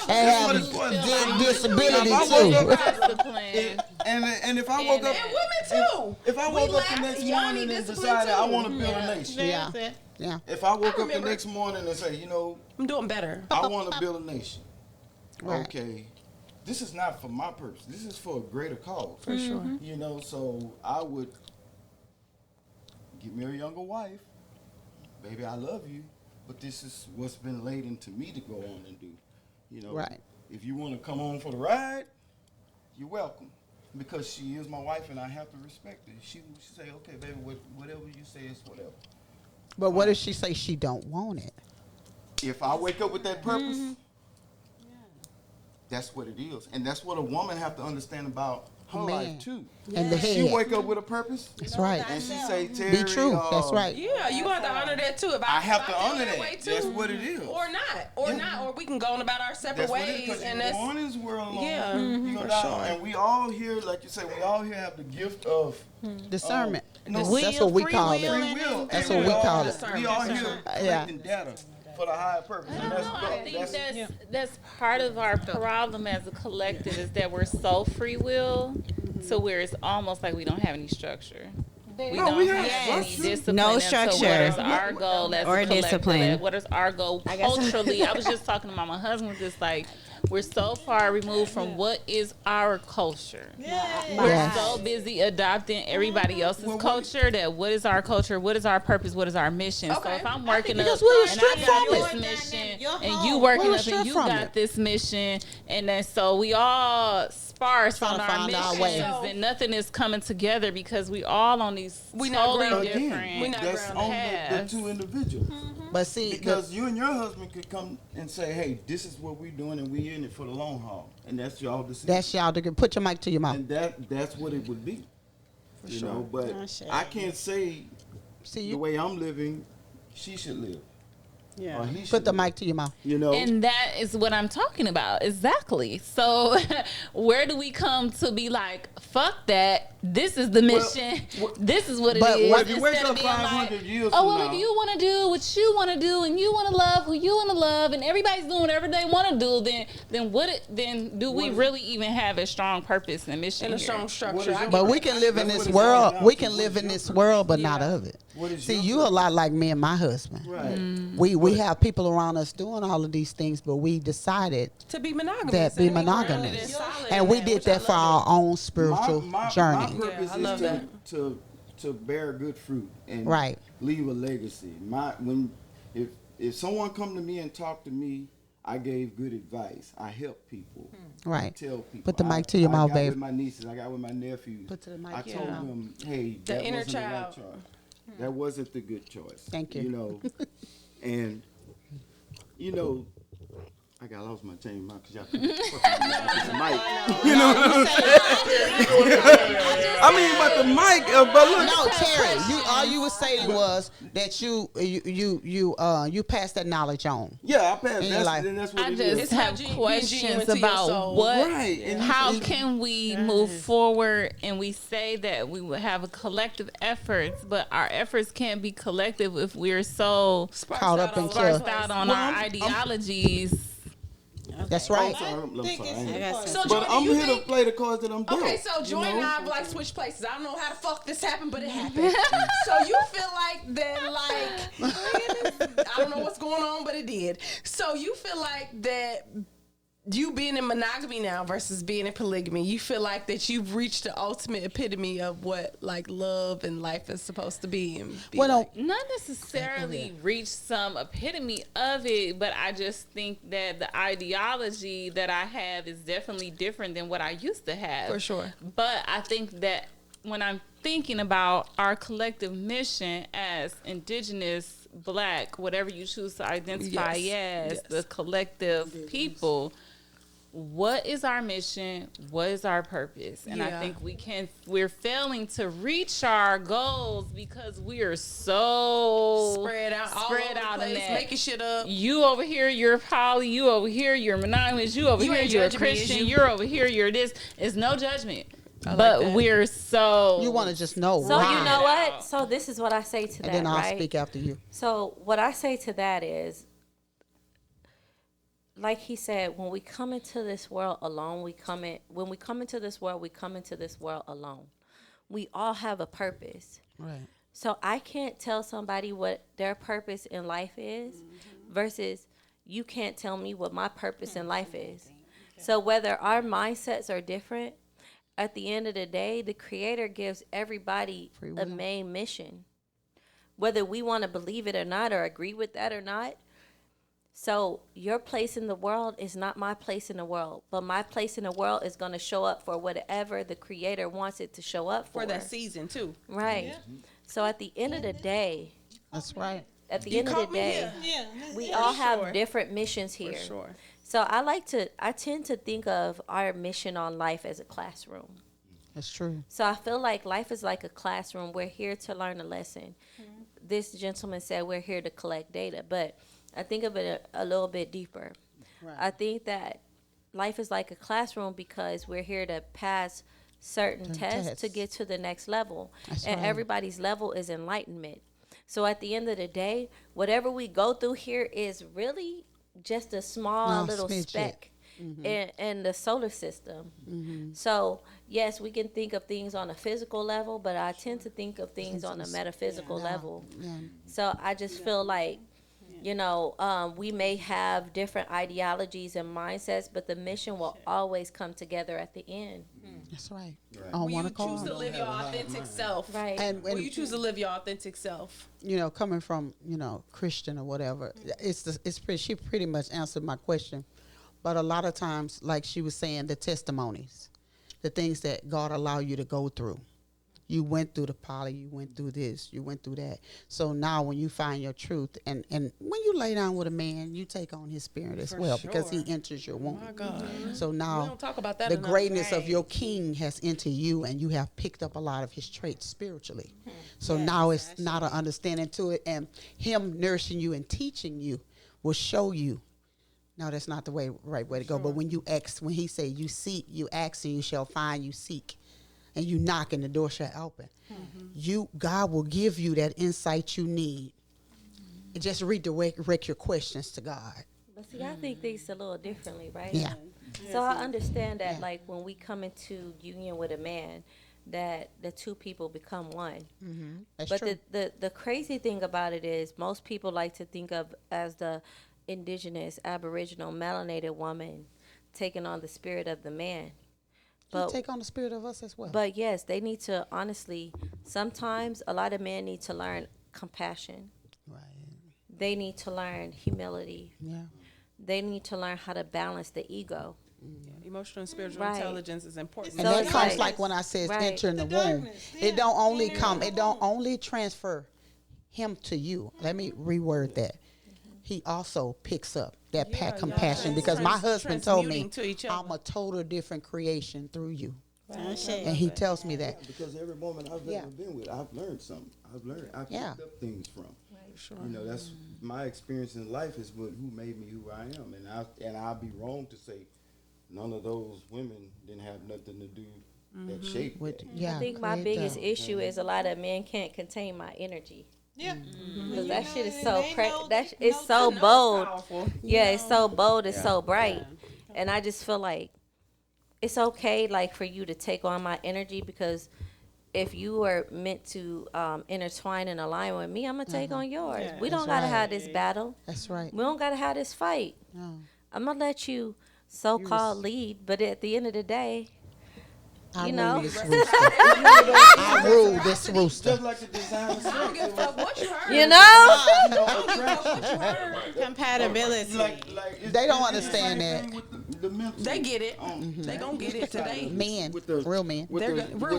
have disability too. Discipline. And if I woke up, And women too. if I woke up the next morning and decided I want to build a nation, Yeah. if I woke up the next morning and say, I'm doing better. I want to build a nation, Right. okay, this is not for my purpose. This is for a greater cause. For sure. So I would get me a younger wife. Baby, I love you, but this is what's been laid into me to go on and do. Right. If you want to come on for the ride, you're welcome. Because she is my wife and I have to respect her. She say, okay, baby, whatever you say is whatever. But what if she say she don't want it? If I wake up with that purpose, that's what it is. And that's what a woman have to understand about her life too. And the head. She wake up with a purpose. That's right. And she say, Terry, Be true. That's right. Yeah, you gonna have to honor that too. If I have to feel honor that. way too, That's what it is. Or not, or we can go on about our separate That's what it ways. is. And Because that's you go in this world alone, Yeah, you gonna for die. sure. And we all here, like you say, we all here have the gift of Discernment. no, That's what we free call will, it. free will. That's And what we call it. We all here Yeah. collecting data for the higher purpose. And that's I think that's that's part of our problem as a collective is that we're so free will to where it's almost like we don't have any structure. We No, don't we have have any structure. discipline. No And so structure. what is our goal as Or a collective? discipline. What is our goal culturally? I was just talking about my husband with this, like, we're so far removed from what is our culture. We're Yes. so busy adopting everybody else's culture that what is our culture, what is our purpose, what is our mission. So if I'm working up Because we were and stripped I got from this it. mission Your and home. you working We were up and stripped you from got it. this mission, and then so we all sparse Trying on to our find our missions way. and nothing is coming together because we all on these We not totally grounded. different We not that's grounded. on the paths. two individuals. But see, Because you and your husband could come and say, hey, this is what we're doing and we in it for the long haul. And that's y'all decision. that's y'all to put your mic to your mouth. And that's what it would be. You know, but Oh, shit. I can't say See, the you way I'm living, she should live. Yeah. Or he should put the live. mic to your mouth. You know, And that is what I'm talking about. Exactly. So where do we come to be like, fuck that. This is the mission. This is what it But is. what if you wake Instead of up being 500 like, years oh, from well, now, if you want to do what you want to do and you want to love who you want to love and everybody's doing whatever they want to do, then do we really even have a strong purpose and mission in a here? strong structure. What is your- But we can live in That's this what it's world. all about. We can What live is in your this purpose? world, but not of it. What is See, your you a lot like me and my husband. right. We have people around us doing all of these things, but we decided to be monogamous. that be and grounded monogamous, and solid and in we that, did which I that for love our own spiritual My journey. purpose I love is to bear good fruit and Right. leave a legacy. If someone come to me and talk to me, I gave good advice. I help people. Right. I tell people. Put the mic to your mouth, I got babe. with my nieces. I got with my nephews. Put to the mic, I yeah. told them, hey, The that inner wasn't the right child. choice. That wasn't the good choice. Thank you. You know, and you know, I got lost my chain because y'all fucking the mic. You know what I'm saying? I mean, but the mic, but look. No, Terry, all you were saying was that you passed that knowledge on. Yeah, I passed. In your life. That's what I it just is. It's have how being questions genuine to your about soul. what, Right, and how you- can we move forward and we say that we will have a collective efforts, but our efforts can't be collective if we're so Caught up into. sparsed out on our ideologies. That's right. I'm sorry. So, But Jordan, I'm you here think, to play the cards that I'm dealt. okay, so Joy and I have like switched places. I don't know how the fuck this happened, but it happened. So you feel like that, like, I don't know what's going on, but it did. So you feel like that you being in monogamy now versus being in polygamy, you feel like that you've reached the ultimate epitome of what like love and life is supposed to be. And be Well, like. Not necessarily reach some epitome of it, but I just think that the ideology that I have is definitely different than what I used to have. For sure. But I think that when I'm thinking about our collective mission as indigenous, black, whatever you choose to identify as, the collective people, what is our mission? What is our purpose? And I Yeah. think we're failing to reach our goals because we are so Spread out all spread over the out in place, that. making shit up. You over here, you're poly. You over here, you're monogamous. You over You here, ain't you're a judging me, is Christian. you? You're over here, you're this. It's no judgment. But we're so. You want to just know. So why. you know what? So this is what I say to that, And then I'll right? speak after you. So what I say to that is, like he said, when we come into this world alone, when we come into this world, we come into this world alone. We all have a purpose. Right. So I can't tell somebody what their purpose in life is versus you can't tell me what my purpose in life is. So whether our mindsets are different, at the end of the day, the Creator gives everybody a main mission. Whether we want to believe it or not, or agree with that or not. So your place in the world is not my place in the world, but my place in the world is going to show up for whatever the Creator wants it to show up for. For that season too. Right. Yeah. So at the end of the day, that's right. At the end of the day, we all have different missions here. For sure. So I tend to think of our mission on life as a classroom. That's true. So I feel like life is like a classroom. We're here to learn a lesson. This gentleman said we're here to collect data, but I think of it a little bit deeper. Right. I think that life is like a classroom because we're here to pass certain tests to get to the next level. That's and right. Everybody's level is enlightenment. So at the end of the day, whatever we go through here is really just a small little speck in the solar system. So yes, we can think of things on a physical level, but I tend to think of things on a metaphysical level. So I just feel like, you know, we may have different ideologies and mindsets, but the mission will always come together at the end. That's right. When you choose to live your authentic self. Right. And when you choose to live your authentic self. You know, coming from, you know, Christian or whatever, she pretty much answered my question. But a lot of times, like she was saying, the testimonies, the things that God allow you to go through. You went through the poly, you went through this, you went through that. So now when you find your truth, and when you lay down with a man, you take on his spirit as well, because he enters your womb. My God. So now we don't talk about that the enough. greatness of your king has entered you, and you have picked up a lot of his traits spiritually. So now it's not an understanding to it, and him nourishing you and teaching you will show you. No, that's not the right way to go. But when you ask, when he say you seek, you ask and you shall find, you seek. And you knock and the door shall open. God will give you that insight you need. And just redirect your questions to God. But see, I think things a little differently, right? Yeah. So I understand that, like, when we come into union with a man, that the two people become one. That's but true. The crazy thing about it is most people like to think of as the indigenous, aboriginal, melanated woman taking on the spirit of the man. But take on the spirit of us as well. But yes, they need to, honestly, sometimes a lot of men need to learn compassion. Right. They need to learn humility. Yeah. They need to learn how to balance the ego. Yeah, emotional and spiritual intelligence is important. And that comes like when I said enter in the womb. It don't only transfer him to you. Let me reword that. He also picks up that compassion, because my husband told me I'm a total different creation through you. And he tells me that. Because every woman I've ever been with, I've learned something. I've picked up things from. Sure. You know, that's my experience in life is who made me who I am. And I'd be wrong to say none of those women didn't have nothing to do that shaped that. I think my biggest issue is a lot of men can't contain my energy. Yeah, because that shit is so it's so bold. Yeah, it's so bold. It's so bright, and I just feel like it's okay, like, for you to take on my energy, because if you are meant to intertwine and align with me, I'm gonna take on yours. We don't gotta have this battle. That's right. We don't gotta have this fight. No. I'm gonna let you so-called lead, but at the end of the day, you know, I rule this rooster. Just like the designer said. I don't give a fuck what you heard. You know? Compatibility. They don't understand that. They get it. They gonna get it today. Men, real men. With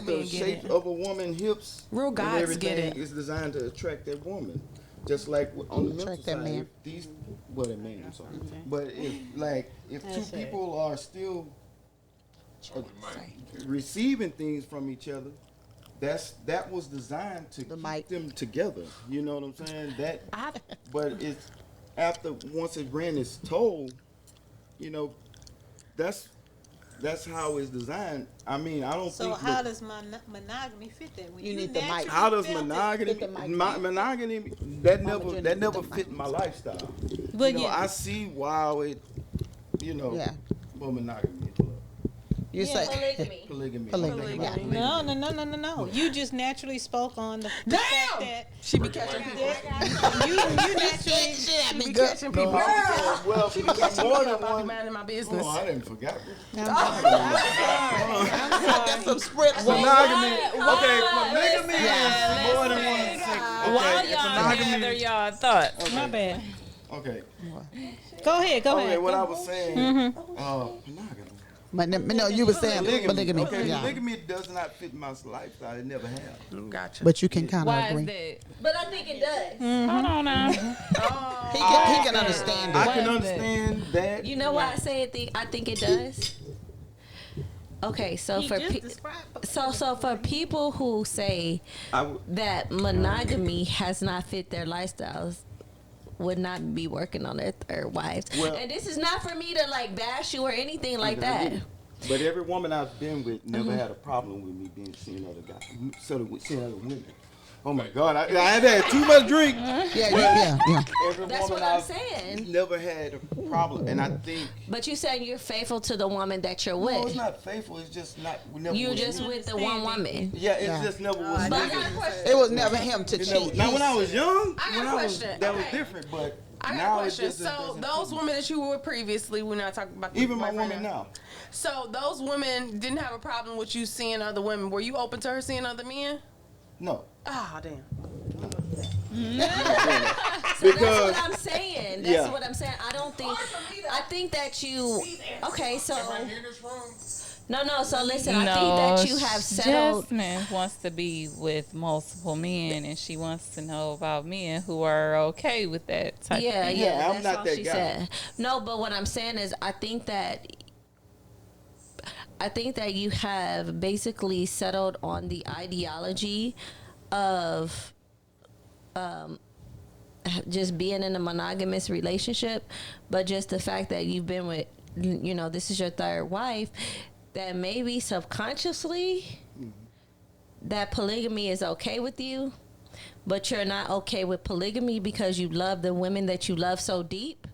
the shape of a woman's hips, real guys get it. It's designed to attract that woman. Just like on the mental side, man. I'm sorry. But if two people are still receiving things from each other, that was designed to keep them together. You know what I'm saying? But it's once it ran its toll, you know, that's that's how it's designed. I mean, I don't So think. how does monogamy fit that? When You need the mic. naturally How does Hit felt it- monogamy? the mic, Monogamy that Jenny, never hit the fit mic. my lifestyle. But You know, yeah. I see why it. You know, Yeah. well, monogamy. You say Polygamy. Polygamy. Yeah. No. You just naturally spoke on the fact Damn! that She be catching people. you naturally. She be catching people. Well, She be catching more people than about one. minding my business. Oh, I didn't forget. Get some spritz. Monogamy. Why? Okay, polygamy Listen, is more than one sex. While Okay, y'all gather y'all thoughts. My bad. Okay. Go ahead. Okay, what I was saying. Polygamy. No, you were saying polygamy. Okay, Yeah. polygamy does not fit my lifestyle. It never has. Gotcha. But you can kind of Why is agree. that? But I think it does. Hold on now. He can understand I it. can understand that. You know why I say it? I think it does. Okay, so for so for people who say that monogamy has not fit their lifestyles, would not be working on their third wives. Well- And this is not for me to like bash you or anything like that. But every woman I've been with never had a problem with me being seeing other guys, seeing other women. Oh my God, I've had too much drink. Yeah. Every That's woman what I'm I've saying. never had a problem, and I think. But you saying you're faithful to the woman that you're with. No, it's not faithful. It's just not. We never. You was just me. with the one woman. Yeah, it's just never was. But I me. got a question. It was never him to It never- cheat. Now, when I was young, I got when a I was, question. that was Okay. different. But I got now a it's question. just So those women that you were with previously, we're not talking about the even my boyfriend woman now. So those women didn't have a problem with you seeing other women. Were you open to her seeing other men? No. Ah, damn. So that's what I'm saying. That's Yeah. what I'm saying. I think that you. Okay, so. No. So listen, I think that you have settled. Jasmine wants to be with multiple men, and she wants to know about men who are okay with that type of Yeah, thing. Yeah, I'm that's not all that she guy. said. No, but what I'm saying is, I think that you have basically settled on the ideology of just being in a monogamous relationship, but just the fact that you've been with, this is your third wife, that maybe subconsciously that polygamy is okay with you, but you're not okay with polygamy because you love the women that you love so deep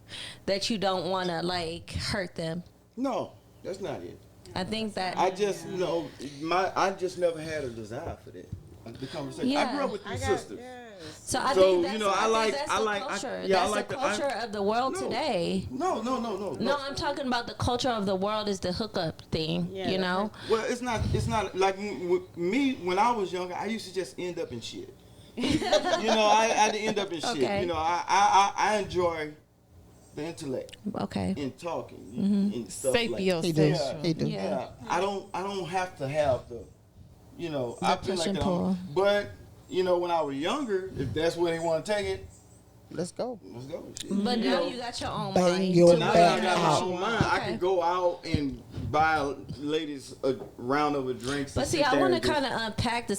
that you don't want to like hurt them. No, that's not it. I think that I just I just never had a desire for that. The conversation. Yeah. I grew up with three sisters. so. I So, think that's, you know, I think that's I the like- culture. yeah, I That's like the the- culture of the world No. today. No. No, I'm talking about the culture of the world is the hookup thing. You know. Well, it's not like me when I was younger. I used to just end up in shit. I had to end up in shit. Okay. I enjoy the intellect Okay. in talking Mm-hmm. and stuff Sapiosexual. He do. He do. Yeah. I don't have to have the, I feel push like and that. pull. But when I was younger, if that's where they want to take it, Let's go. let's go. Shit. But now you got your own Bang mind. your to Now where that I back got my out. own mind, I Okay. can go out and buy ladies a round of drinks. But and see, sit I there want to and just- kind of unpack the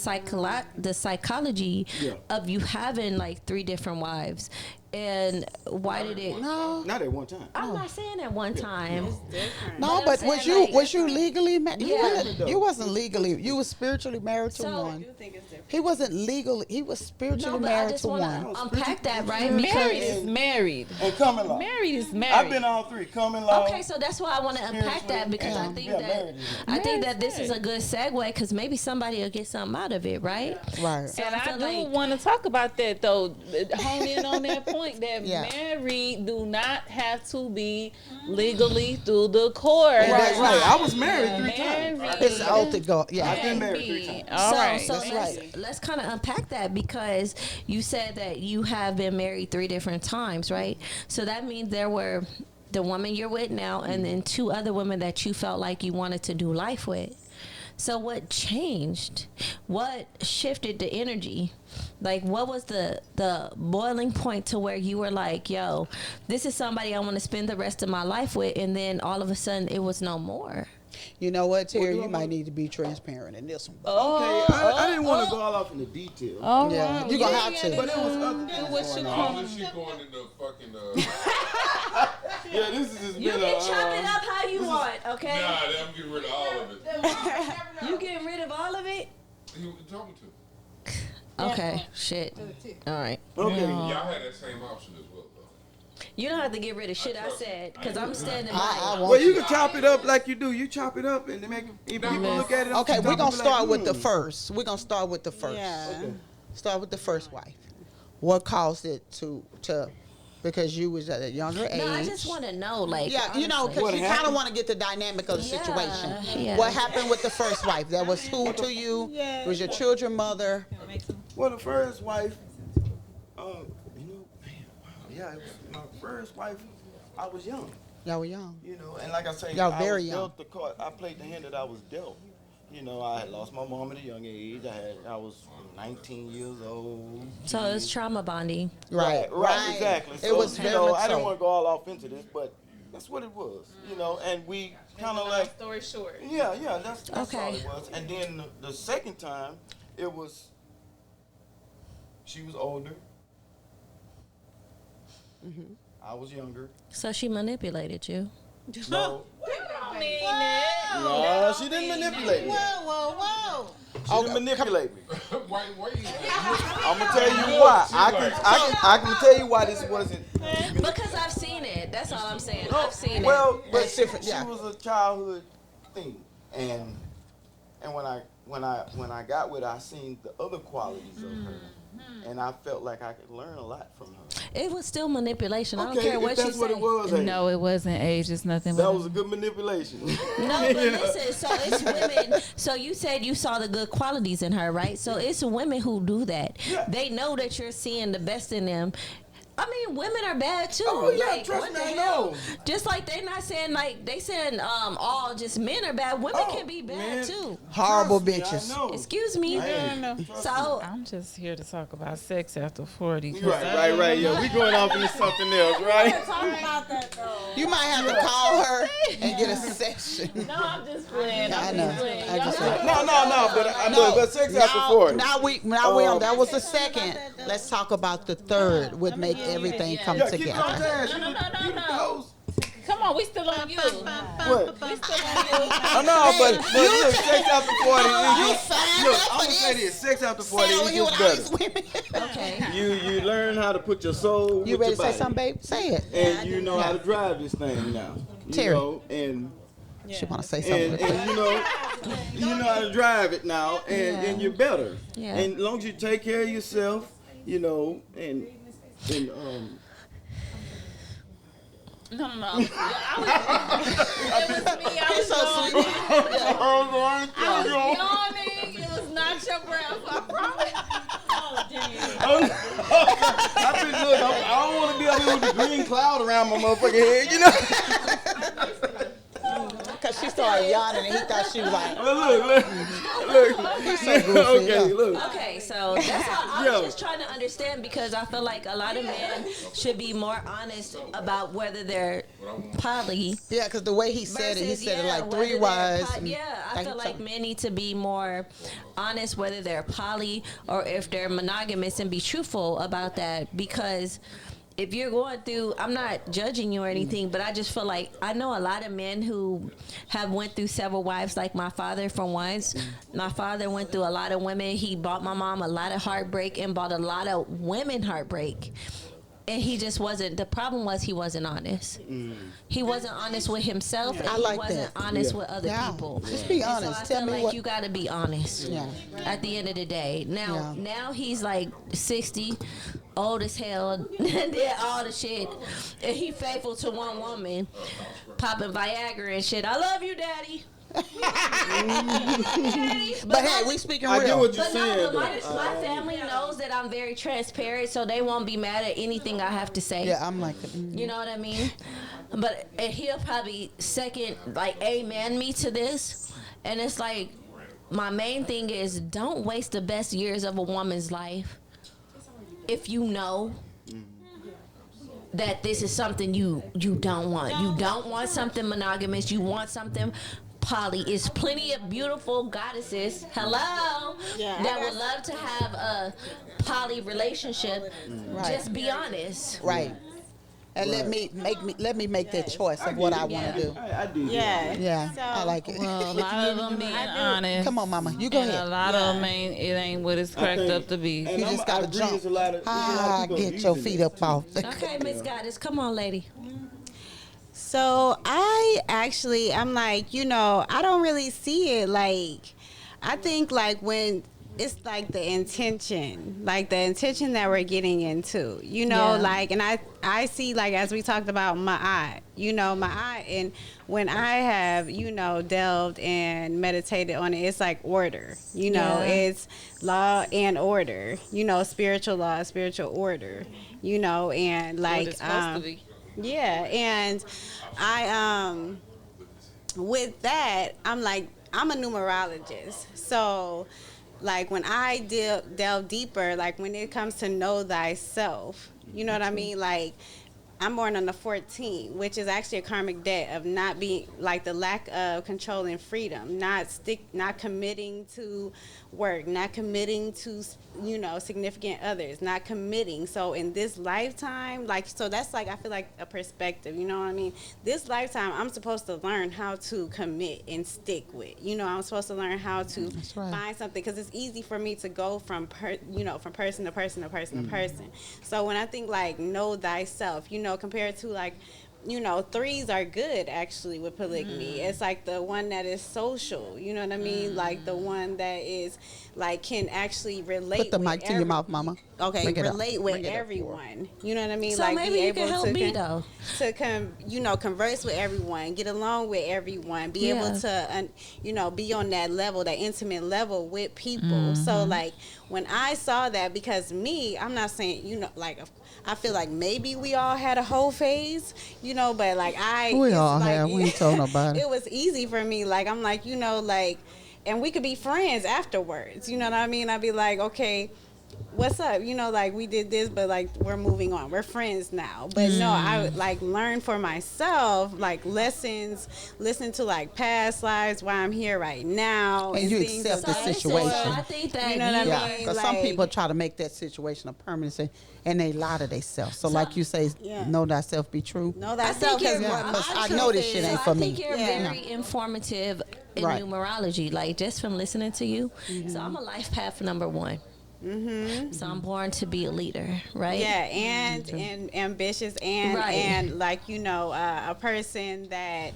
psychology Yeah. of you having like 3 different wives, and why did it? No, Not at one time. I'm not saying at one time. no, I'm but saying, was you like- was you legally married? Yeah. You wasn't legally. You was spiritually married to So- one. He wasn't legally. He was spiritually No, but I married just to want one. to unpack that, right? Married Because is married. And common law. Married is married. I've been all three. Common law. okay, so that's why I want to unpack that because I think that married this is a good segue because maybe somebody will get something out of it, right? Right. So And I feel do like- want to talk about that though. Hone in on that point that Yeah. married do not have to be legally through the court. That's right. I was married 3 times. Married It's out to go. Yeah. I've been married 3 times. All right. So let's kind of unpack that because you said that you have been married 3 different times, right? So that means there were the woman you're with now and then 2 other women that you felt like you wanted to do life with. So what changed? What shifted the energy? Like what was the boiling point to where you were like, yo, this is somebody I want to spend the rest of my life with, and then all of a sudden it was no more. You know what, Terry? You might need to be transparent in this one. Okay, I didn't want to go all off in the details. All Yeah, right. you gonna have to. But it was other things What you going on. How is she going into fucking Yeah, this is just You been can chop it up how you want, okay? Nah, I'm getting rid of all of it. You getting rid of all of it? You talking to? Okay, shit. All right. Okay. Y'all had that same option as well, though. You don't have to get rid of shit I said, because I'm standing by I it. want Well, you can chop it up like you do. You chop it up and they make if people look at it. on Okay, TikTok, we're gonna be start like, with the first. We're gonna start with the first. Yeah. Okay. Start with the first wife. What caused it to because you was at a younger age? No, I just want to know, like, Yeah, you know, honestly. because What you kind of happened? want to get the dynamic of the Yeah, situation. yeah. What happened with the first wife? That was who to you? Was your children mother? Well, the first wife, you know, man, wow, yeah, it was my first wife. I was young, Y'all were young. you know, and like I say, Y'all I very was young. dealt the card. I played the hand that I was dealt. You know, I had lost my mom at a young age. I was 19 years old. So it's trauma bonding. Right, Right, exactly. So, It was you very know, much I didn't so. want to go all off into this, but that's what it was, you know, and we kind of like, Story short. yeah, that's Okay. all it was. And then the second time, it was, she was older. I was younger. So she manipulated you. No, I mean that. no, she didn't manipulate me. Whoa. She didn't manipulate me. Why you? I'm gonna tell you why. I can tell you why this wasn't. Because I've seen it. That's all I'm saying. I've seen Well, but It's different, she yeah. was a childhood thing, and when I got with her, I seen the other qualities of her, and I felt like I could learn a lot from her. it. It was still manipulation. I don't Okay, care what if you that's what say. it was. Hey, No, it wasn't age. It's nothing. that was a good manipulation. No, but listen, so it's women. So you said you saw the good qualities in her, right? So it's women who do that. Yeah. They know that you're seeing the best in them. I mean, women are bad too. Oh, yeah, like, trust what me, the I hell? know. Just like they're not saying like they saying all just men are bad. Women Oh, can be bad man. too. Horrible Trust me, bitches. I know. Excuse me. So I'm just here to talk about sex after 40. 'cause Right. Yeah, we going off into something else, right? Talk about that though. You might have to call her and get a session. No, I'm just playing. I I'm know. just playing. I just No, but sex after 40. Now we on. That was the second. Let's talk about the third. Would make everything come Yeah, keep it on together. task. No. Come on, we still on you. What? We still on you. I know, but look, sex after 40. You Look, signed up I'm for gonna say this. this: sex after 40 Stay over is here with just all these better. women. okay. You learn how to put your soul. You with ready your to say body. something, babe? Say it. And you know how to drive this thing now. You Terry. know, and She want to say something. you know how to drive it now, and you're better. Yeah. And as long as you take care of yourself, you know, and No. Yeah, it was me. I was yawning. I was yawning. It was not your breath. I promise. Oh, damn. I don't want to be up here with the green cloud around my motherfucking head, you know. Because she started yawning and he thought she was like, Look. he's so goofy. Okay, yeah. look. Okay, so that's all. I was just trying to understand because I feel like a lot of men should be more honest about whether they're poly. Yeah, because the way he said it, he versus, said it like whether 3 they're wives. Yeah, I feel like men need to be more honest whether they're poly or if they're monogamous and be truthful about that because if you're going through, I'm not judging you or anything, but I just feel like I know a lot of men who have went through several wives, like my father for once. My father went through a lot of women. He bought my mom a lot of heartbreak and bought a lot of women heartbreak. And he just wasn't, the problem was he wasn't honest. He wasn't honest with himself and I like he wasn't that. honest with other Yeah. people. Just be And honest. So I Tell feel me like what. you got to be honest Yeah. at the end of the day. Now, Yeah. now he's like 60, old as hell, did all the shit, and he faithful to one woman, popping Viagra and shit. I love you, daddy. But hey, we speaking I get real. what you're But saying. no, but though. my family knows that I'm very transparent, so they won't be mad at anything I have to say. Yeah, I'm like, You know what I mean? But and he'll probably second, like, amen me to this. And it's like, my main thing is don't waste the best years of a woman's life if you know that this is something you don't want. You don't want something monogamous. You want something poly. It's plenty of beautiful goddesses, hello, that would love to have a poly relationship. Right. Just be honest. right. and let me make that choice of what I want to do. I do. Yeah, So, I like it. Well, a lot of them being honest. Come on, Mama, you go And ahead. a lot of them ain't what it's cracked up to be. And You just gotta jump. There's a lot of people Get your abusing feet it. up off. Okay, Miss Goddess, come on, lady. So I'm like, I don't really see it. Like, I think like when it's like the intention that we're getting into, like, and I see, like, as we talked about my eye, and when I have, delved and meditated on it, it's like order, it's law and order, spiritual law, spiritual order, and like, What it's supposed to be. yeah, and I with that, I'm like, I'm a numerologist. So like when I delve deeper, like when it comes to know thyself, you know what I mean? Like I'm born on the 14th, which is actually a karmic debt of not being, like, the lack of control and freedom, not committing to work, not committing to, significant others, not committing. So in this lifetime, like, so that's like, I feel like a perspective, you know what I mean? This lifetime, I'm supposed to learn how to commit and stick with, I'm supposed to learn how to find something, because it's easy for me to go from person to person to person to person. So when I think like know thyself, compared to like, threes are good actually with polygamy. It's like the one that is social, you know what I mean? Like the one that is like can actually relate. Put the mic to your mouth, Mama. Okay, relate with everyone. You know what I mean? So like maybe be you able can help to me though. To converse with everyone, get along with everyone, be able to be on that level, that intimate level with people. So like when I saw that, because me, I'm not saying like I feel like maybe we all had a whole phase, but like we all have. We ain't told nobody. It was easy for me. Like I'm like, like, and we could be friends afterwards. You know what I mean? I'd be like, okay, what's up? Like we did this, but like we're moving on. We're friends now. But no, I would like learn for myself, like lessons, listen to like past lives, why I'm here right now. And you accept the situation. So I think that you know what I mean? Because like, some people try to make that situation a permanency, and they lie to themselves. So like you say, know thyself, be true. know thyself, because I know this shit ain't for me. I think you're very informative in numerology, like just from listening to you. So I'm a life path number 1. So I'm born to be a leader, right? Yeah, and ambitious, and like a person that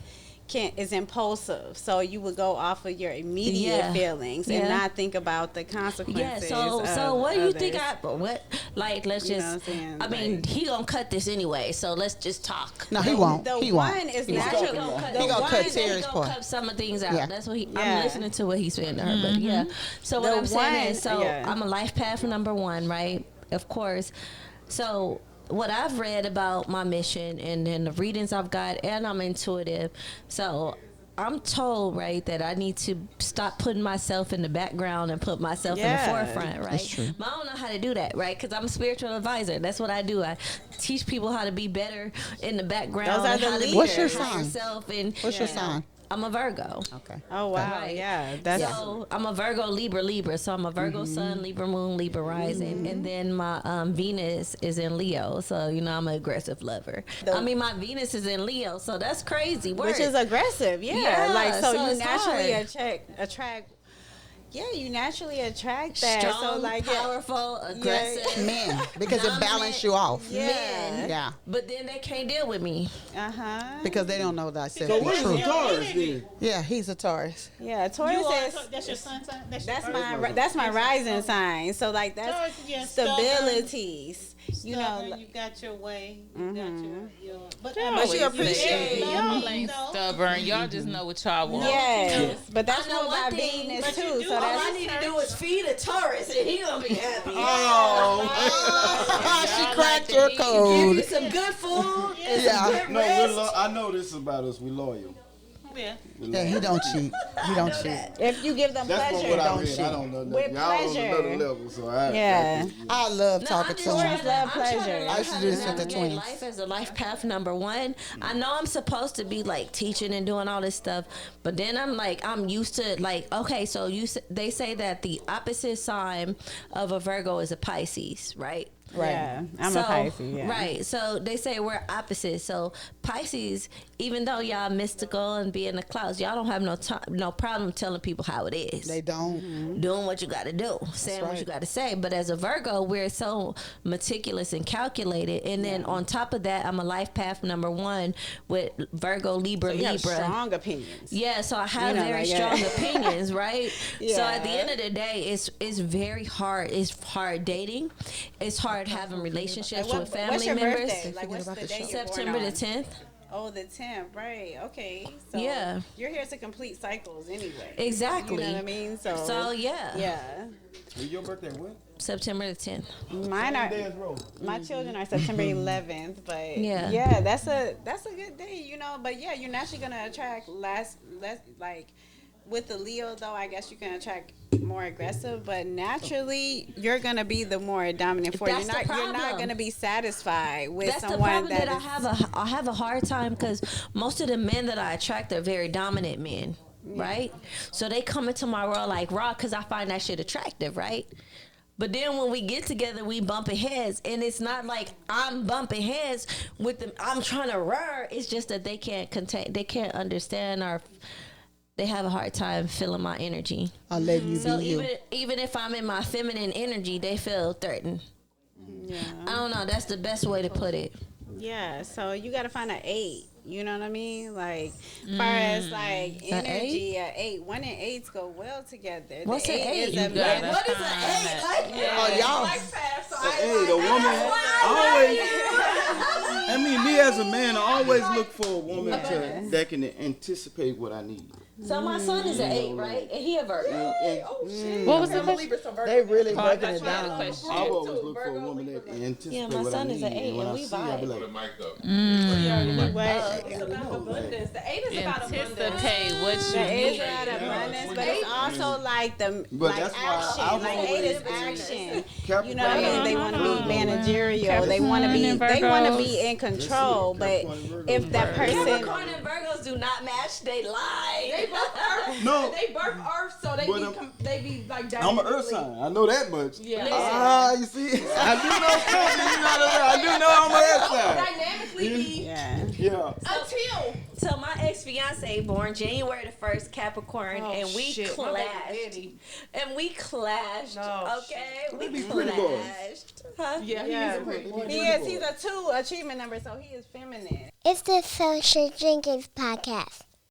is impulsive. So you would go off of your immediate feelings and not think about the consequences. Yeah. So what do you think? Let's just. I mean, he gonna cut this anyway. So let's just talk. No, he won't. He won't. Is naturally he gonna cut Terry's part. Cut some of things out. Yeah. That's what I'm listening to what he's saying to her. But yeah. So what I'm saying is, I'm a life path number 1, right? Of course. So what I've read about my mission and the readings I've got, and I'm intuitive. So I'm told, right, that I need to stop putting myself in the background and put myself in the forefront, right? That's true. But I don't know how to do that, right? Because I'm a spiritual advisor. That's what I do. I teach people how to be better in the background. Those are the how to leaders. What's your better sign? yourself and, What's your sign? I'm a Virgo. Okay. Oh wow, Right. yeah. That's So I'm a Virgo, Libra. So I'm a Virgo sun, Libra moon, Libra rising, and then my Venus is in Leo. So I'm an aggressive lover. My Venus is in Leo, so that's crazy. which is aggressive, Yeah, like so you it's naturally hard. attract. Yeah, you naturally attract that. Strong, so like powerful, aggressive. Men, because it balance you off. Men. Yeah. But then they can't deal with me. Because they don't know thyself. So be what is true. a Taurus then? Yeah, he's a Taurus. Yeah, Taurus is That's your sun sign? that's my rising sign. So like that's Taurus, yeah, stabilities. You got your way. You got your but you appreciate it. Y'all ain't stubborn. Y'all just know what y'all want. Yes, but that's I know what my one thing, Venus but too. So all that's I need to do is feed a Taurus, and he gonna be happy. She cracked your Give code. you some good food and Yeah. some good No, rest. I know this about us. We loyal. Yeah. Yeah, he don't cheat. He don't cheat. if you give them That's from pleasure, what I don't read. cheat. I don't know With nothing. Y'all on pleasure. another level, so Yeah. I love No, talking I'm to just trying him. to- I'm trying to pleasure. learn I used to how do this with the navigate twins. Life as a life path number 1. I know I'm supposed to be like teaching and doing all this stuff, but then I'm used to like, okay, so they say that the opposite sign of a Virgo is a Pisces, right? Yeah, I'm a Pisces. Yeah. Right. So they say we're opposites. So Pisces, even though y'all mystical and be in the clouds, y'all don't have no problem telling people how it is. They don't. Doing what you got to do, saying what you got to say. But as a Virgo, we're so meticulous and calculated. And then on top of that, I'm a life path number 1 with Virgo, Libra, So you have Libra. strong opinions. Yeah, so I have very strong opinions, right? So at the end of the day, it's very hard. It's hard dating. It's hard having relationships with family what's your members. Birthday? Like, what's the day you're September born the on? 10th. Oh, the 10th, right? Okay. So Yeah. you're here to complete cycles anyway. Exactly. You know what I mean? So yeah. Yeah. Your birthday when? September the 10th. Mine are. My children are September 11th, but Yeah. that's a good day, you know. But yeah, you're naturally gonna attract less like with the Leo though. I guess you can attract more aggressive, but naturally you're gonna be the more dominant force. That's the You're not problem. gonna be satisfied with That's the someone problem that is, I have a hard time because most of the men that I attract are very dominant men, right? So they come into my world like raw because I find that shit attractive, right? But then when we get together, we bumping heads, and it's not like I'm bumping heads with them. I'm trying to roar. It's just that they can't understand, or they have a hard time feeling my energy. I'll let you So be you. even if I'm in my feminine energy, they feel threatened. yeah. I don't know. That's the best way to put it. Yeah, so you gotta find an 8. You know what I mean? Like, as far as like energy, an 8. 1 and 8s go well together. What's the an 8 is eight? a You gotta What is an find 8? that. Like, Oh, y'all. Hey, the woman always. I mean, me as a man, I always look for a woman that can anticipate what I need. So my son is an 8, right? And he a Virgo. What was the They really Oh, breaking that's it right, the down. question. I always look for a woman that can anticipate Yeah, my what I son need. is an 8 when and I we see, I be vibe. like, Put a mic up. It's about abundance. The 8 is about abundance. Anticipate what you It is need. about abundance, but it's also like the But like that's why action. I've Like always 8 is been action. Capricorn. You know what I mean? They want to be managerial. They want to be in control. But if that person, Capricorn and Virgos do not match. They lie. They both Earth. No. They birth Earth, so they But, they be like I'm an earth sign. I know that much. Yeah. You see? I do know something. You know what I do know I'm an earth sign. Dynamically be Yeah. until. So my ex-fiance born January the 1st, Capricorn, Oh, and we shit. My baby clashed. Eddie. And we clashed. Oh, Okay, we be pretty boys. clashed. Huh? Yeah, he is a pretty boy. he is, he's a 2 achievement number, so he is feminine. It's the Social Drinkers Podcast.